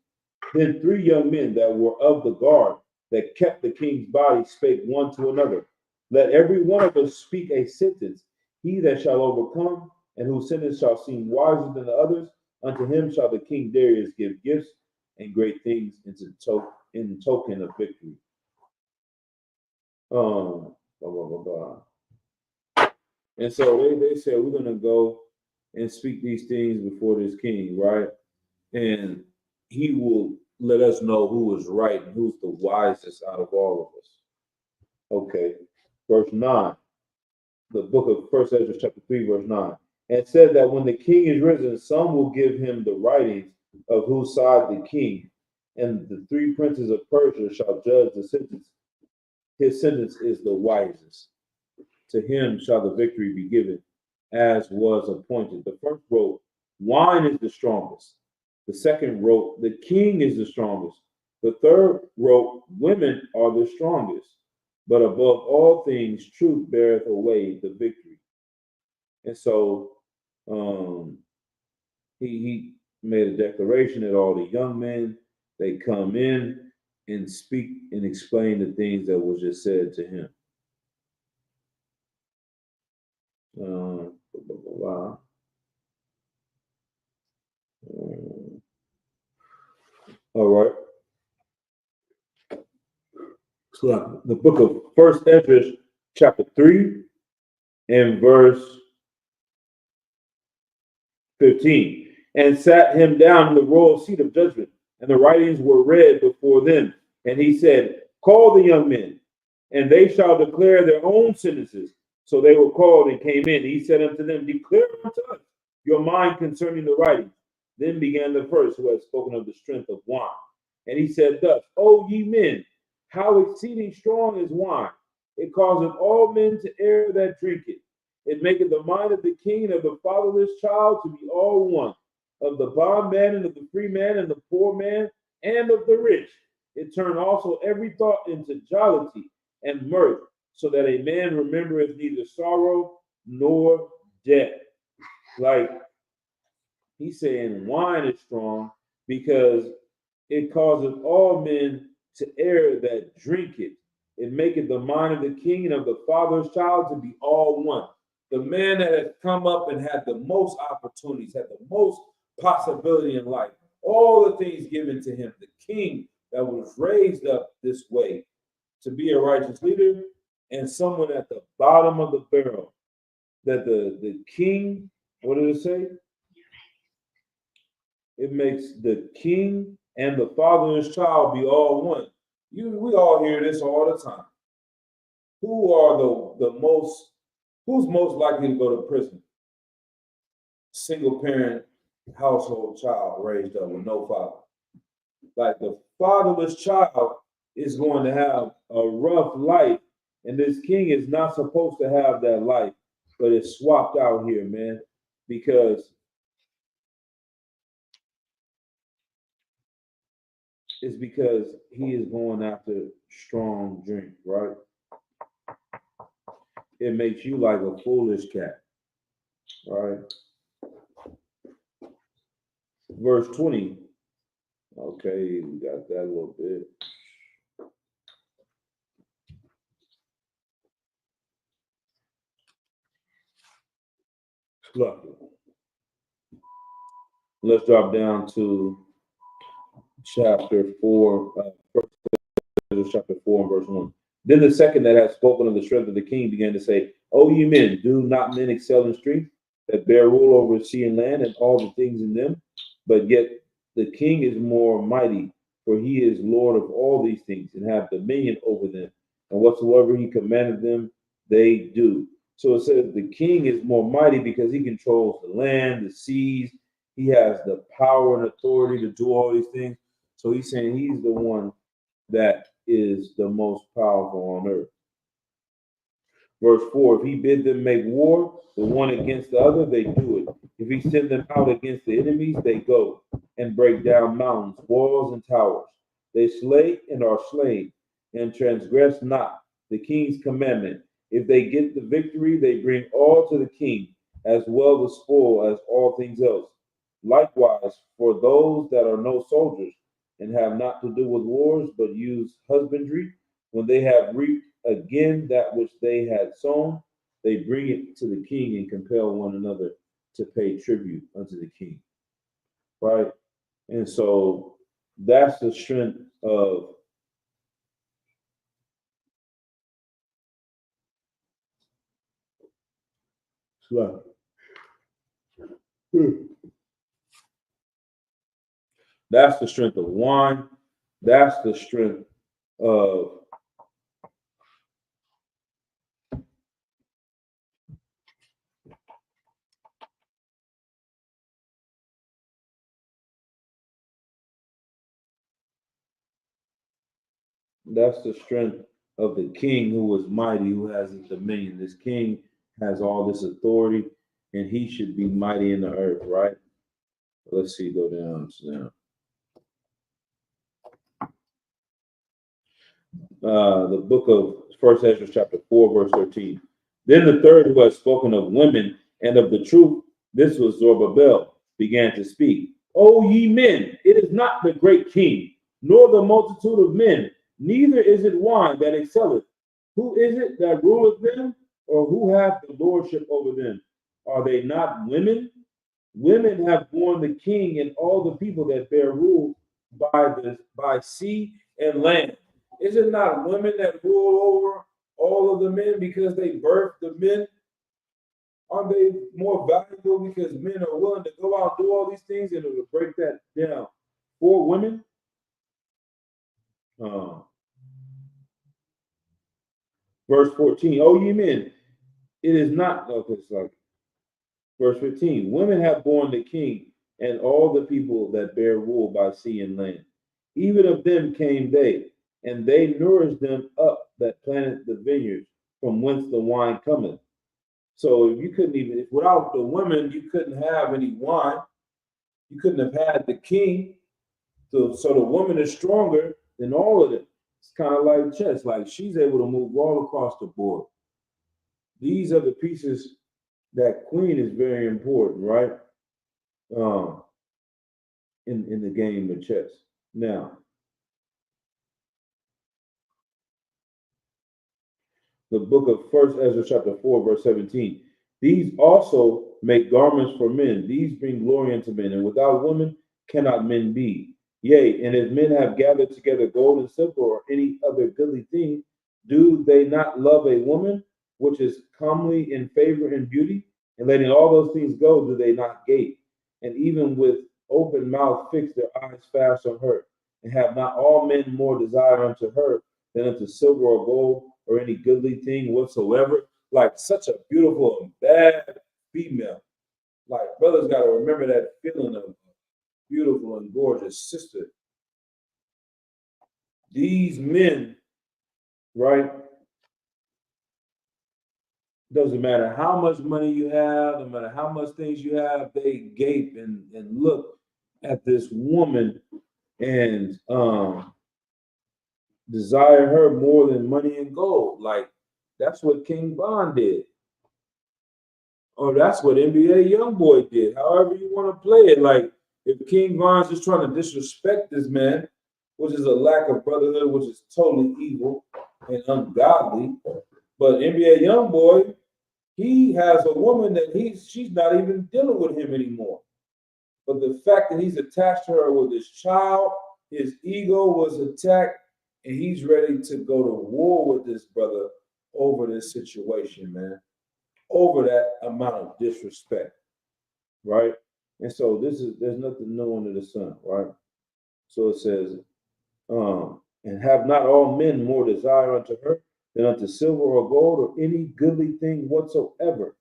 Then 3 young men that were of the guard that kept the king's body spake one to another, let every one of us speak a sentence. He that shall overcome, and whose sentence shall seem wiser than the others, unto him shall the king Darius give gifts and great things in token of victory. Blah, blah, blah, blah. And so they said, we're going to go and speak these things before this king, right? And he will let us know who is right and who's the wisest out of all of us. Okay. Verse 9, the book of First Ezra chapter 3, verse 9. And said that when the king is risen, some will give him the writings of whose side the king, and the 3 princes of Persia shall judge the sentence his sentence is the wisest. To him shall the victory be given, as was appointed. The first wrote, wine is the strongest. The second wrote, the king is the strongest. The third wrote, women are the strongest. But above all things, truth beareth away the victory. And so he made a declaration that all the young men, they come in and speak and explain the things that was just said to him. Blah, blah, blah. All right. So the book of First Ezra, chapter 3, and verse 15. And sat him down in the royal seat of judgment, and the writings were read before them. And he said, call the young men, and they shall declare their own sentences. So they were called and came in. He said unto them, declare unto us your mind concerning the writings. Then began the first, who had spoken of the strength of wine. And he said thus, O ye men, how exceeding strong is wine! It causeth all men to err that drink it. It maketh the mind of the king and of the fatherless child to be all one, of the bondman and of the free man and the poor man and of the rich. It turned also every thought into jollity and mirth, so that a man remembereth neither sorrow nor death. Like he's saying wine is strong because it causes all men to err that drink it. It maketh the mind of the king and of the father's child to be all one. The man that has come up and had the most opportunities, had the most possibility in life, all the things given to him, the king that was raised up this way to be a righteous leader, and someone at the bottom of the barrel, that the king, what did it say? It makes the king and the fatherless child be all one. We all hear this all the time. Who are who's most likely to go to prison? Single parent household child raised up with no father. Like the fatherless child is going to have a rough life, and this king is not supposed to have that life, but it's swapped out here, man, because he is going after strong drink, right? It makes you like a foolish cat, right? Verse 20. Okay, we got that a little bit. Let's drop down to chapter 4, chapter 4 and verse 1. Then the second that had spoken of the strength of the king began to say, O ye men, do not men excel in strength that bear rule over sea and land and all the things in them? But yet the king is more mighty, for he is Lord of all these things and have dominion over them. And whatsoever he commanded them, they do. So it says the king is more mighty because he controls the land, the seas. He has the power and authority to do all these things. So he's saying he's the one that is the most powerful on earth. Verse 4, if he bid them make war, the one against the other, they do it. If he send them out against the enemies, they go and break down mountains, walls, and towers. They slay and are slain, and transgress not the king's commandment. If they get the victory, they bring all to the king, as well the spoil as all things else. Likewise, for those that are no soldiers, and have not to do with wars, but use husbandry, when they have reaped again that which they had sown, they bring it to the king and compel one another to pay tribute unto the king. Right? And so that's the strength of that's the strength of wine. That's the strength of that's the strength of the king who was mighty, who has his dominion. This king has all this authority, and he should be mighty in the earth, right? Let's see, go down to the book of First Ezra, chapter 4, verse 13. Then the third who had spoken of women and of the truth, this was Zerubbabel, began to speak. O ye men, it is not the great king, nor the multitude of men, neither is it wine that excelleth. Who is it that ruleth them, or who hath the lordship over them? Are they not women? Women have borne the king and all the people that bear rule by sea and land. Is it not women that rule over all of the men because they birth the men? Are they more valuable because men are willing to go out and do all these things and to break that down for women? Uh, verse 14, oh ye men, it is not, okay, it's like verse 15, women have borne the king and all the people that bear rule by sea and land. Even of them came they, and they nourished them up that planted the vineyards from whence the wine cometh. So you couldn't even, if without the women, you couldn't have any wine. You couldn't have had the king. So the woman is stronger than all of them. It's kind of like chess. Like she's able to move all across the board. These are the pieces that queen is very important, right? Um, in the game of chess. Now, the book of First Ezra, chapter 4, verse 17. These also make garments for men. These bring glory unto men, and without women cannot men be. Yea, and if men have gathered together gold and silver or any other goodly thing, do they not love a woman which is comely in favor and beauty? And letting all those things go, do they not gape? And even with open mouth fix their eyes fast on her, and have not all men more desire unto her than unto silver or gold or any goodly thing whatsoever? Like such a beautiful and bad female. Like brothers got to remember that feeling of beautiful and gorgeous sister. These men, right? Doesn't matter how much money you have, no matter how much things you have, they gape and look at this woman and desire her more than money and gold. Like that's what King Von did. Or that's what NBA Youngboy did. However you want to play it. Like if King Von's just trying to disrespect this man, which is a lack of brotherhood, which is totally evil and ungodly. But NBA Youngboy, he has a woman that she's not even dealing with him anymore. But the fact that he's attached to her with his child, his ego was attacked, and he's ready to go to war with this brother over this situation, man. Over that amount of disrespect, right? And so there's nothing new under the sun, right? So it says, and have not all men more desire unto her than unto silver or gold or any goodly thing whatsoever.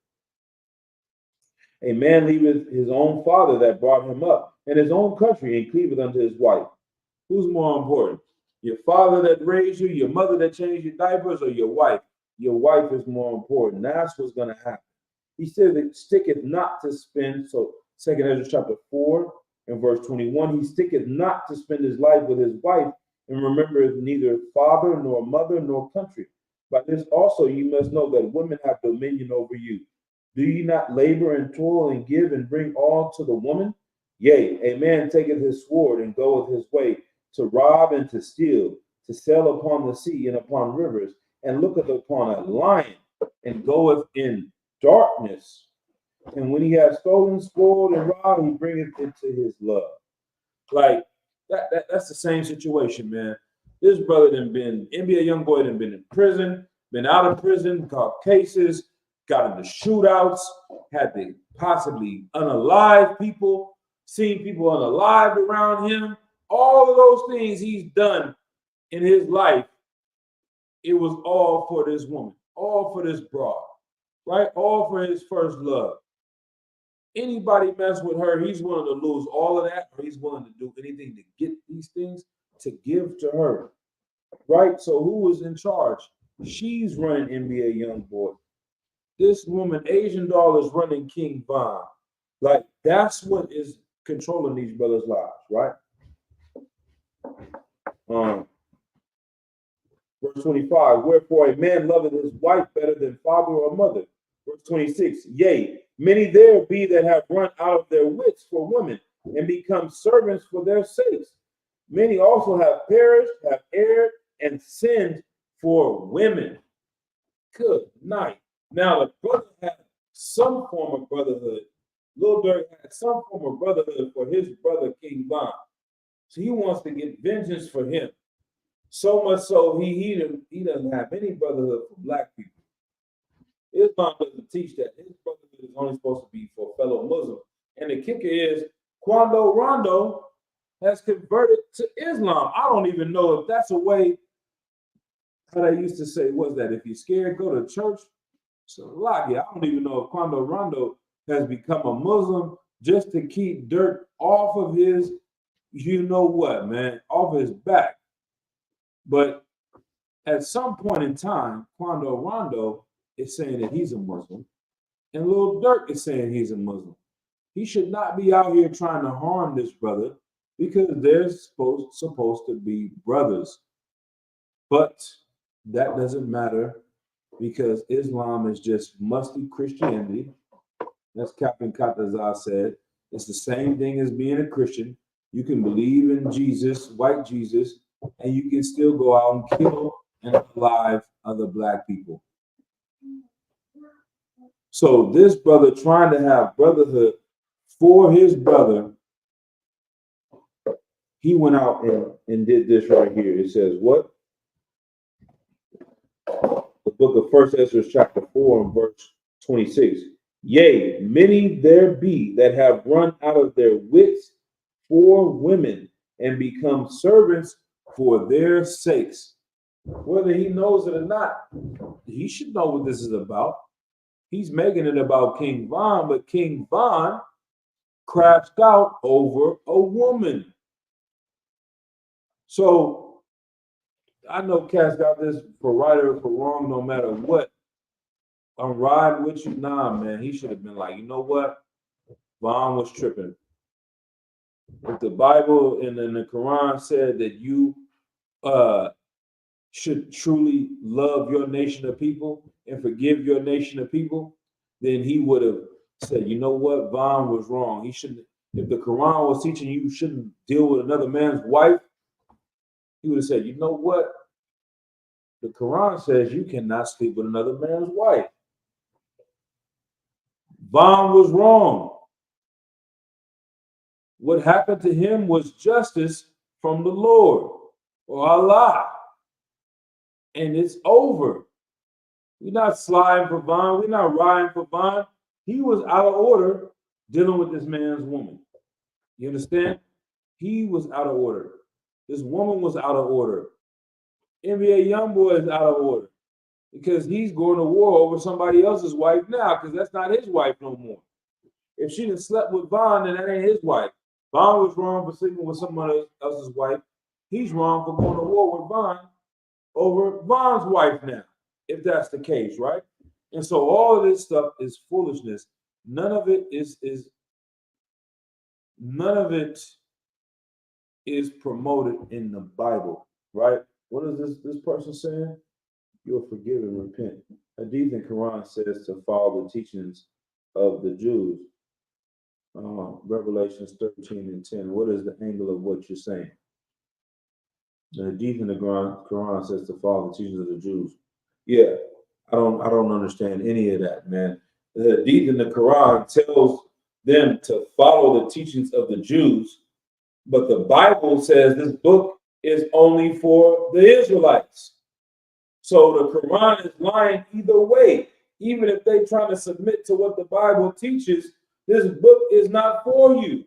A man leaveth his own father that brought him up, and his own country, and cleaveth unto his wife. Who's more important? Your father that raised you, your mother that changed your diapers, or your wife? Your wife is more important. That's what's going to happen. He said that sticketh not to spend. So Second Ezra chapter 4 and verse 21, he sticketh not to spend his life with his wife, and remembereth neither father nor mother nor country. By this also you must know that women have dominion over you. Do ye not labor and toil and give and bring all to the woman? Yea, a man taketh his sword and goeth his way to rob and to steal, to sail upon the sea and upon rivers, and looketh upon a lion and goeth in darkness. And when he has stolen, spoiled, and robbed, he bringeth it to his love. Like that's the same situation, man. This brother done been NBA Youngboy done been in prison, been out of prison, caught cases, got into shootouts, had to possibly unalive people, seen people unalived around him. All of those things he's done in his life, it was all for this woman, all for this broad, right? All for his first love. Anybody mess with her, he's willing to lose all of that, or he's willing to do anything to get these things to give to her. right? So who was in charge? She's running NBA YoungBoy. This woman, Asian doll, is running King Von. Like that's what is controlling these brothers' lives, right? Um, Verse 25, wherefore a man loveth his wife better than father or mother. Verse 26, yea, many there be that have run out of their wits for women and become servants for their sakes. Many also have perished, have erred, and sinned for women. Good night. Now the brother had some form of brotherhood. Lil Durk had some form of brotherhood for his brother King Von. So he wants to get vengeance for him. So much so he doesn't have any brotherhood for black people. Islam doesn't teach that. His brotherhood is only supposed to be for fellow Muslims. And the kicker is Quando Rondo has converted to Islam. I don't even know if that's a way, how they used to say, was that if you're scared, go to church. So I don't even know if Quando Rondo has become a Muslim just to keep dirt off of his, you know what, man, off his back. But at some point in time, Quando Rondo is saying that he's a Muslim, and Lil Durk is saying he's a Muslim. He should not be out here trying to harm this brother because they're supposed to be brothers. But that doesn't matter because Islam is just musty Christianity. That's Captain Katazar said. It's the same thing as being a Christian. You can believe in Jesus, white Jesus, and you can still go out and kill and alive other black people. So this brother trying to have brotherhood for his brother, he went out and did this right here. It says what? The book of First Ezra chapter 4 and verse 26. Yea, many there be that have run out of their wits for women and become servants for their sakes. Whether he knows it or not, he should know what this is about. He's making it about King Von, but King Von crashed out over a woman. So I know Cass got this for right or for wrong, no matter what. I'm riding with you. Nah, man, he should have been like, you know what? Von was tripping. If the Bible and then the Quran said that you should truly love your nation of people and forgive your nation of people, then he would have said, you know what, Von was wrong. He shouldn't. If the Quran was teaching you shouldn't deal with another man's wife, he would have said, you know what? The Quran says you cannot sleep with another man's wife. Von was wrong. What happened to him was justice from the Lord or Allah. And it's over. We're not sliding for Von. We're not riding for Von. He was out of order dealing with this man's woman. You understand? He was out of order. This woman was out of order. NBA YoungBoy is out of order because he's going to war over somebody else's wife now because that's not his wife no more. If she done slept with Von, then that ain't his wife. Von was wrong for sleeping with somebody else's wife. He's wrong for going to war with Von over Von's wife now, if that's the case, right? And so all of this stuff is foolishness. None of it is promoted in the Bible, right? What is this person saying? You'll forgive and repent. Hadith and Quran says to follow the teachings of the Jews. Revelations 13 and 10. What is the angle of what you're saying? The Hadith in the Quran says to follow the teachings of the Jews. Yeah, I don't understand any of that, man. The Hadith in the Quran tells them to follow the teachings of the Jews, but the Bible says this book is only for the Israelites. So the Quran is lying either way. Even if they try to submit to what the Bible teaches, this book is not for you.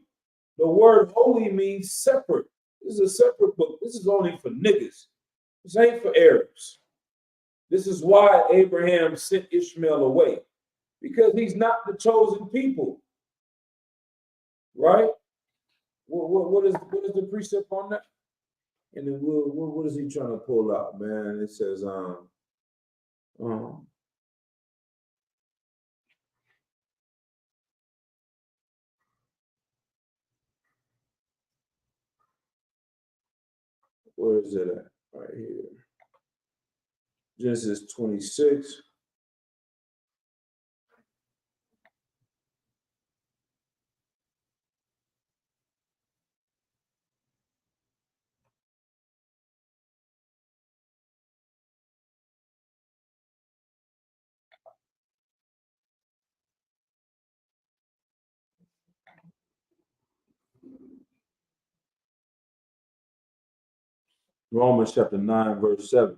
The word holy means separate. This is a separate book. This is only for niggas. This ain't for Arabs. This is why Abraham sent Ishmael away, because he's not the chosen people. Right? What is the precept on that? And then what is he trying to pull out, man? It says, um, where is it at? Right here. Genesis 26. Romans chapter 9, verse 7.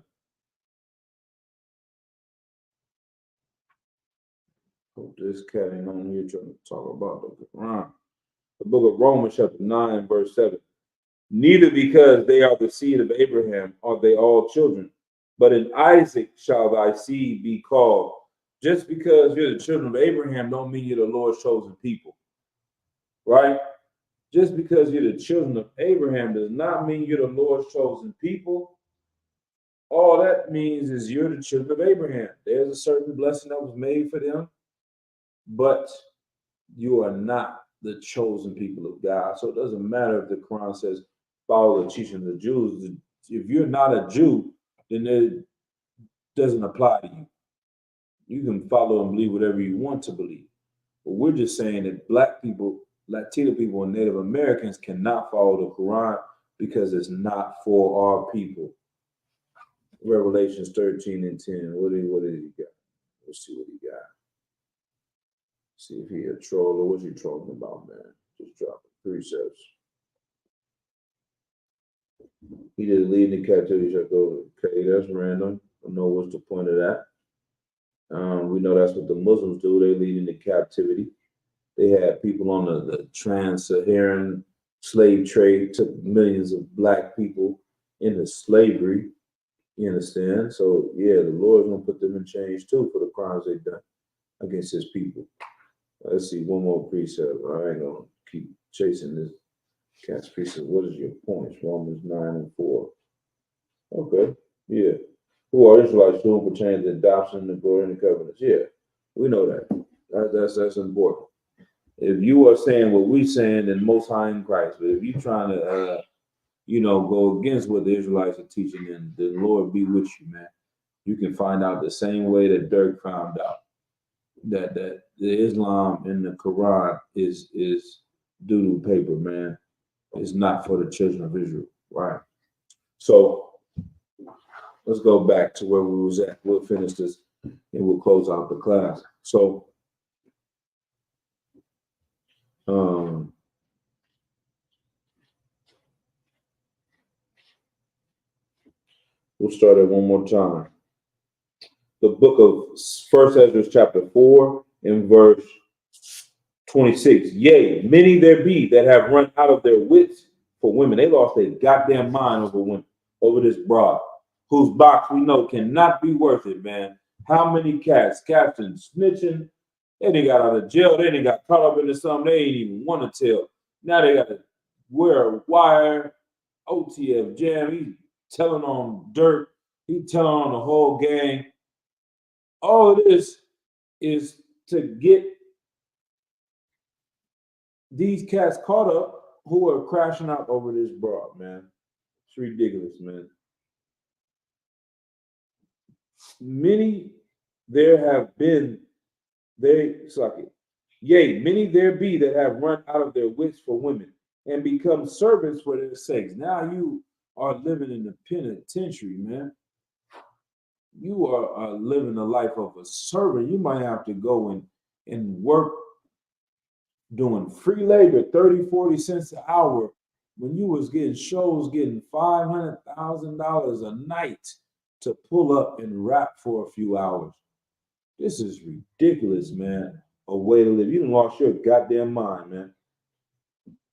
Hope this cat ain't on here trying to talk about the Quran. The book of Romans chapter 9, verse 7. Neither because they are the seed of Abraham are they all children, but in Isaac shall thy seed be called. Just because you're the children of Abraham don't mean you're the Lord's chosen people, right? Just because you're the children of Abraham does not mean you're the Lord's chosen people. All that means is you're the children of Abraham. There's a certain blessing that was made for them, but you are not the chosen people of God. So it doesn't matter if the Quran says follow the teaching of the Jews. If you're not a Jew, then it doesn't apply to you. You can follow and believe whatever you want to believe. But we're just saying that black people, Latino people, and Native Americans cannot follow the Quran because it's not for our people. Revelations 13 and 10. What did he got? Let's see what he got. See if he a troll or what's he trolling about, man. Just dropping precepts. He did lead in captivity. Shall go. Okay, that's random. I don't know what's the point of that. We know that's what the Muslims do. They lead into captivity. They had people on the trans-Saharan slave trade, took millions of black people into slavery. You understand? So yeah, the Lord's gonna put them in chains too for the crimes they've done against his people. Let's see one more precept. I ain't gonna keep chasing this cat's precept. What is your point? Romans 9 and 4. Okay, yeah. Who are Israelites to whom pertains the adoption, the glory, and the covenants? Yeah, we know that. That's important. If you are saying what we're saying, then most high in Christ. But if you're trying to, go against what the Israelites are teaching, then the Lord be with you, man. You can find out the same way that Dirk found out that the Islam in the Quran is doo-doo paper, man. It's not for the children of Israel, right? So let's go back to where we was at. We'll finish this and we'll close out the class. So we'll start it one more time. The book of First Ezra, chapter 4, and verse 26. Yea, many there be that have run out of their wits for women. They lost their goddamn mind over women, over this broad, whose box we know cannot be worth it, man. How many cats, captains, snitching? They didn't got out of jail. They didn't got caught up into something they ain't even want to tell. Now they got to wear a wire, OTF jam. He's telling on Dirt. He's telling on the whole gang. All of this is to get these cats caught up who are crashing out over this broad, man. It's ridiculous, man. Many there have been, yea, many there be that have run out of their wits for women and become servants for their sakes. Now you are living in the penitentiary, man. You are living the life of a servant. You might have to go and work doing free labor, 30, 40 cents an hour, when you was getting shows getting $500,000 a night to pull up and rap for a few hours. This is ridiculous, man. A way to live. You done lost your goddamn mind, man.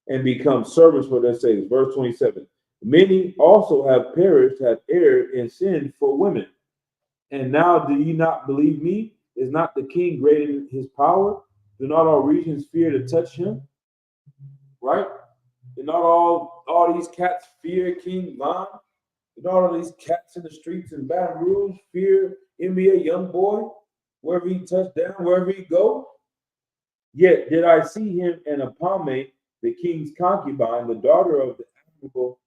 And become servants for their sakes. Verse 27. Many also have perished, have erred, and sinned for women. And now do ye not believe me? Is not the king great in his power? Do not all regions fear to touch him? Right? And not all these cats fear King Von. And all of these cats in the streets in Baton Rouge fear NBA young boy. Wherever he touch down, wherever he go. Yet did I see him and Apame, the king's concubine, the daughter of the admirable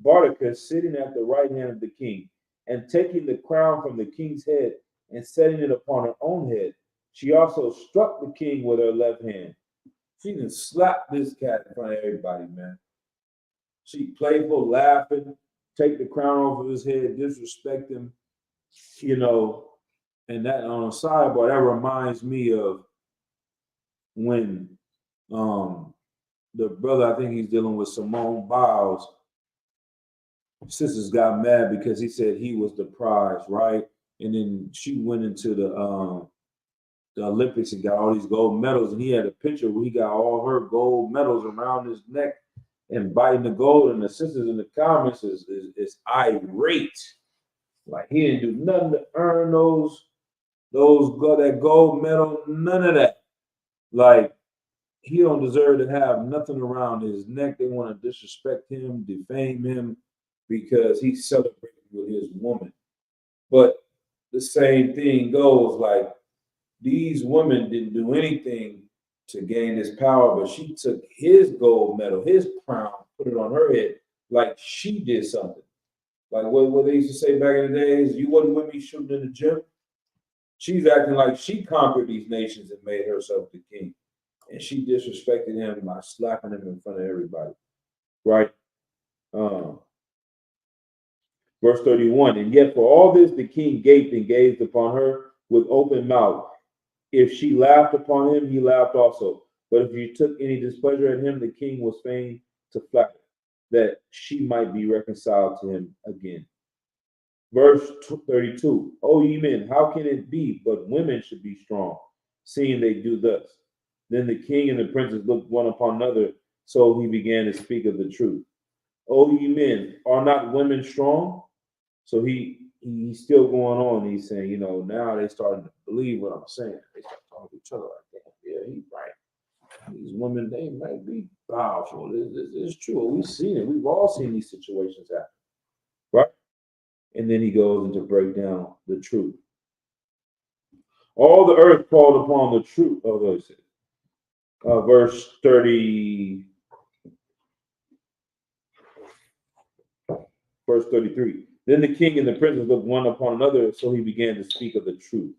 Bardacus, sitting at the right hand of the king, and taking the crown from the king's head and setting it upon her own head. She also struck the king with her left hand. She done slapped this cat in front of everybody, man. She playful, laughing, take the crown off of his head, disrespect him, you know. And that on a sidebar, that reminds me of when the brother, I think he's dealing with Simone Biles, sisters got mad because he said he was the prize, right? And then she went into the Olympics and got all these gold medals, and he had a picture where he got all her gold medals around his neck and biting the gold, and the sisters in the comments is irate. Like he didn't do nothing to earn that gold medal, none of that. Like he don't deserve to have nothing around his neck. They want to disrespect him, defame him because he's celebrating with his woman. But the same thing goes like these women didn't do anything to gain this power, but she took his gold medal, his crown, put it on her head like she did something. Like what they used to say back in the days, you wasn't with me shooting in the gym. She's acting like she conquered these nations and made herself the king. And she disrespected him by slapping him in front of everybody. Right? Um, Verse 31, and yet for all this the king gaped and gazed upon her with open mouth. If she laughed upon him, he laughed also. But if you took any displeasure at him, the king was fain to flatter, that she might be reconciled to him again. Verse 32, O ye men, how can it be but women should be strong, seeing they do thus? Then the king and the princes looked one upon another, so he began to speak of the truth. O ye men, are not women strong? So he's still going on. He's saying, now they starting to believe what I'm saying. They start talking to each other like that. Yeah, he's right. These women, they might be powerful. It's true. We've seen it. We've all seen these situations happen, right? And then he goes into break down the truth. All the earth called upon the truth. Verse 30, verse 33. Then the king and the princes looked one upon another, so he began to speak of the truth.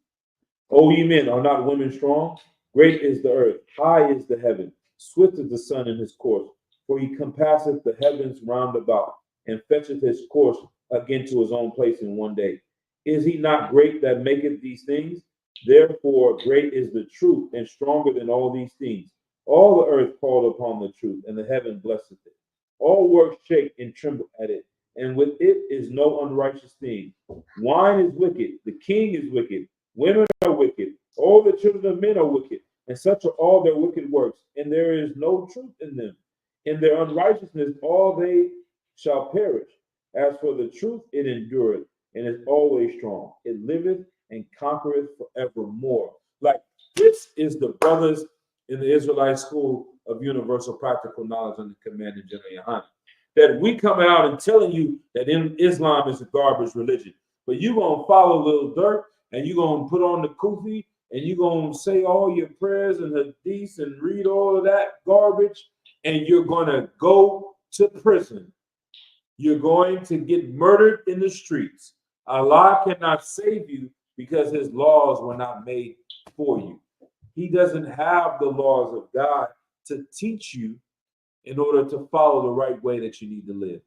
O ye men, are not women strong? Great is the earth, high is the heaven, swift is the sun in his course. For he compasseth the heavens round about, and fetcheth his course again to his own place in one day. Is he not great that maketh these things? Therefore great is the truth, and stronger than all these things. All the earth called upon the truth, and the heaven blesseth it. All works shake and tremble at it, and with it is no unrighteous thing. Wine is wicked, the king is wicked, women are wicked, all the children of men are wicked, and such are all their wicked works, and there is no truth in them. In their unrighteousness all they shall perish. As for the truth, it endureth, and is always strong. It liveth and conquereth forevermore. Like this is the brothers in the Israelite School of Universal Practical Knowledge under command of General Yohanan. That we coming out and telling you that Islam is a garbage religion, but you gonna follow Lil Durk and you gonna put on the kufi and you gonna say all your prayers and hadiths and read all of that garbage, and you're gonna go to prison. You're going to get murdered in the streets. Allah cannot save you because his laws were not made for you. He doesn't have the laws of God to teach you in order to follow the right way that you need to live.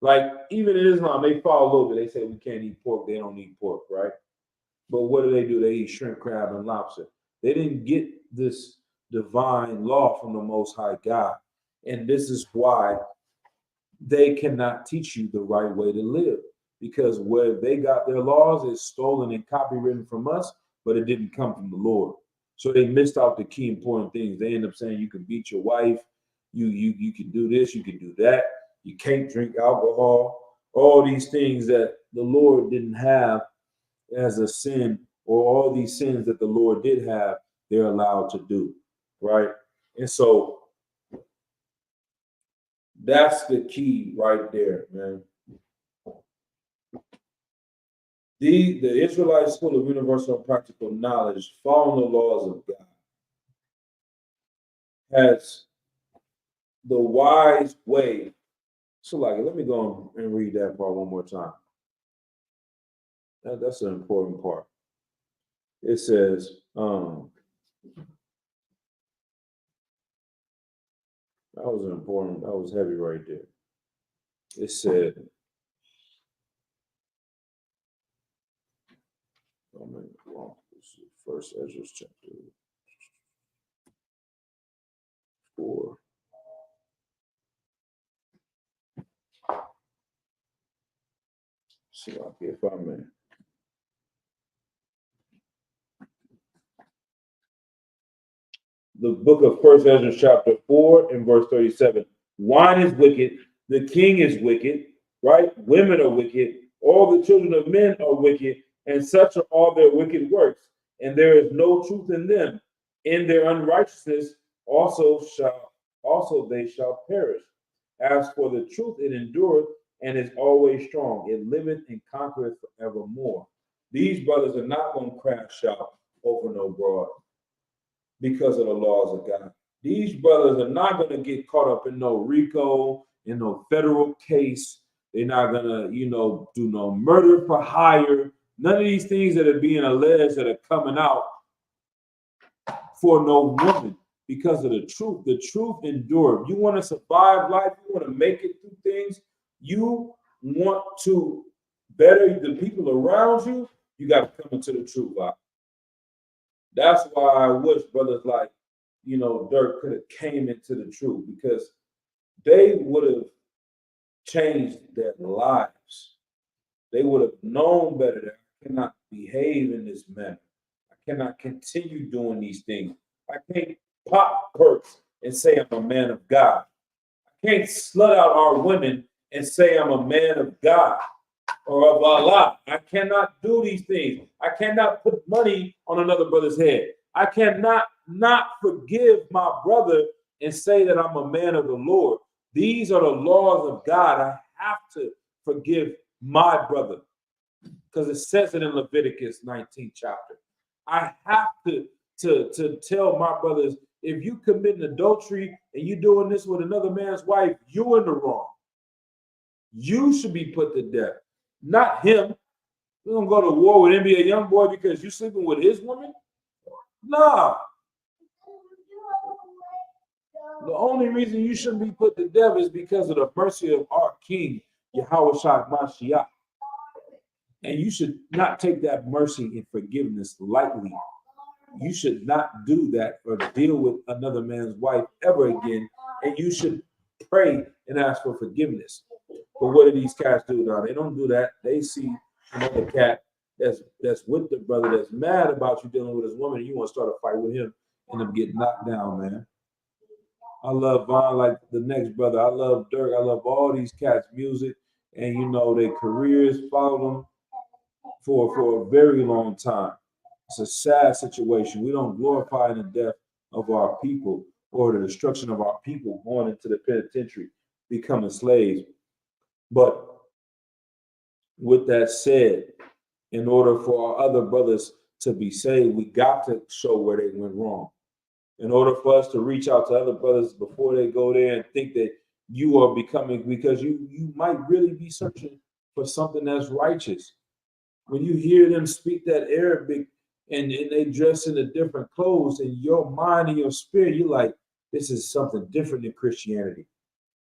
Like even in Islam, they follow a little bit. They say we can't eat pork. They don't eat pork, right? But what do? They eat shrimp, crab, and lobster. They didn't get this divine law from the Most High God. And this is why they cannot teach you the right way to live. Because where they got their laws is stolen and copywritten from us, but it didn't come from the Lord. So they missed out the key important things. They end up saying you can beat your wife, you can do this, you can do that, you can't drink alcohol, all these things that the Lord didn't have as a sin, or all these sins that the Lord did have, they're allowed to do, right? And so That's the key right there, man. The Israelite School of Universal and Practical Knowledge, following the laws of God, has the wise way. So, like, let me go and read that part one more time. That's an important part. It says, that was heavy right there. It said, First Ezra chapter 4. So, if I may. The book of First Ezra chapter 4 and verse 37. Wine is wicked, the king is wicked, right? Women are wicked, all the children of men are wicked, and such are all their wicked works, and there is no truth in them. In their unrighteousness also they shall perish. As for the truth, it endureth and is always strong. It liveth and conquereth forevermore. These brothers are not going to crash out over no broad because of the laws of God. These brothers are not going to get caught up in no RICO, in no federal case. They're not going to, do no murder for hire. None of these things that are being alleged that are coming out for no woman because of the truth. The truth endures. You want to survive life, you want to make it through things, you want to better the people around you, you got to come into the truth. That's why I wish brothers like, Dirk could have came into the truth, because they would have changed their lives. They would have known better that I cannot behave in this manner. I cannot continue doing these things. I can't pop perks and say I'm a man of God. I can't slut out our women and say I'm a man of God or of Allah. I cannot do these things. I cannot put money on another brother's head. I cannot not forgive my brother and say that I'm a man of the Lord. These are the laws of God. I have to forgive my brother because it says it in Leviticus 19th chapter. I have to tell my brothers, if you commit adultery and you doing this with another man's wife, you're in the wrong. You should be put to death, not him. We're gonna go to war with NBA Youngboy because you sleeping with his woman? Nah. The only reason you shouldn't be put to death is because of the mercy of our King, Yahweh Shai Mashiach. And you should not take that mercy and forgiveness lightly. You should not do that or deal with another man's wife ever again. And you should pray and ask for forgiveness. But what do these cats do now? They don't do that. They see another cat that's with the brother that's mad about you dealing with his woman, and you want to start a fight with him and them get knocked down, man. I love Von like the next brother. I love Dirk. I love all these cats' music, and their careers followed them for a very long time. It's a sad situation. We don't glorify the death of our people or the destruction of our people going into the penitentiary, becoming slaves. But with that said, in order for our other brothers to be saved, we got to show where they went wrong. In order for us to reach out to other brothers before they go there and think that you are becoming, because you might really be searching for something that's righteous. When you hear them speak that Arabic and they dress in the different clothes, in your mind and your spirit, you're like, this is something different than Christianity.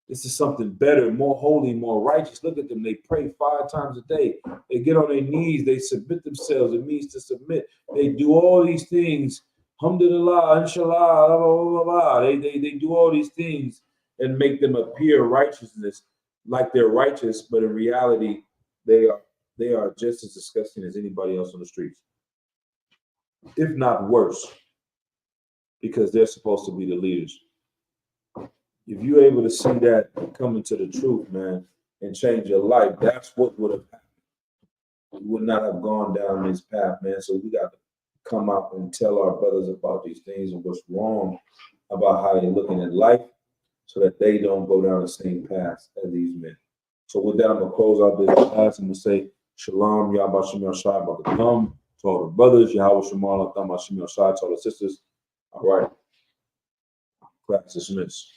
This is something better, more holy, more righteous. Look at them. They pray 5 times a day. They get on their knees. They submit themselves. It means to submit. They do all these things. Alhamdulillah, inshallah, blah, blah, blah, blah. They do all these things and make them appear righteousness like they're righteous, but in reality, they are just as disgusting as anybody else on the streets, if not worse, because they're supposed to be the leaders. If you're able to see that and come into the truth, man, and change your life, that's what would have happened. We would not have gone down this path, man. So we got to come out and tell our brothers about these things and what's wrong about how they're looking at life so that they don't go down the same path as these men. So with that, I'm gonna close out this class and to say Shalom, Yahweh Shem Shai, about to come to all the brothers, Yahweh Shemal, Atam Shem Shai, to all the sisters. All right, class dismissed.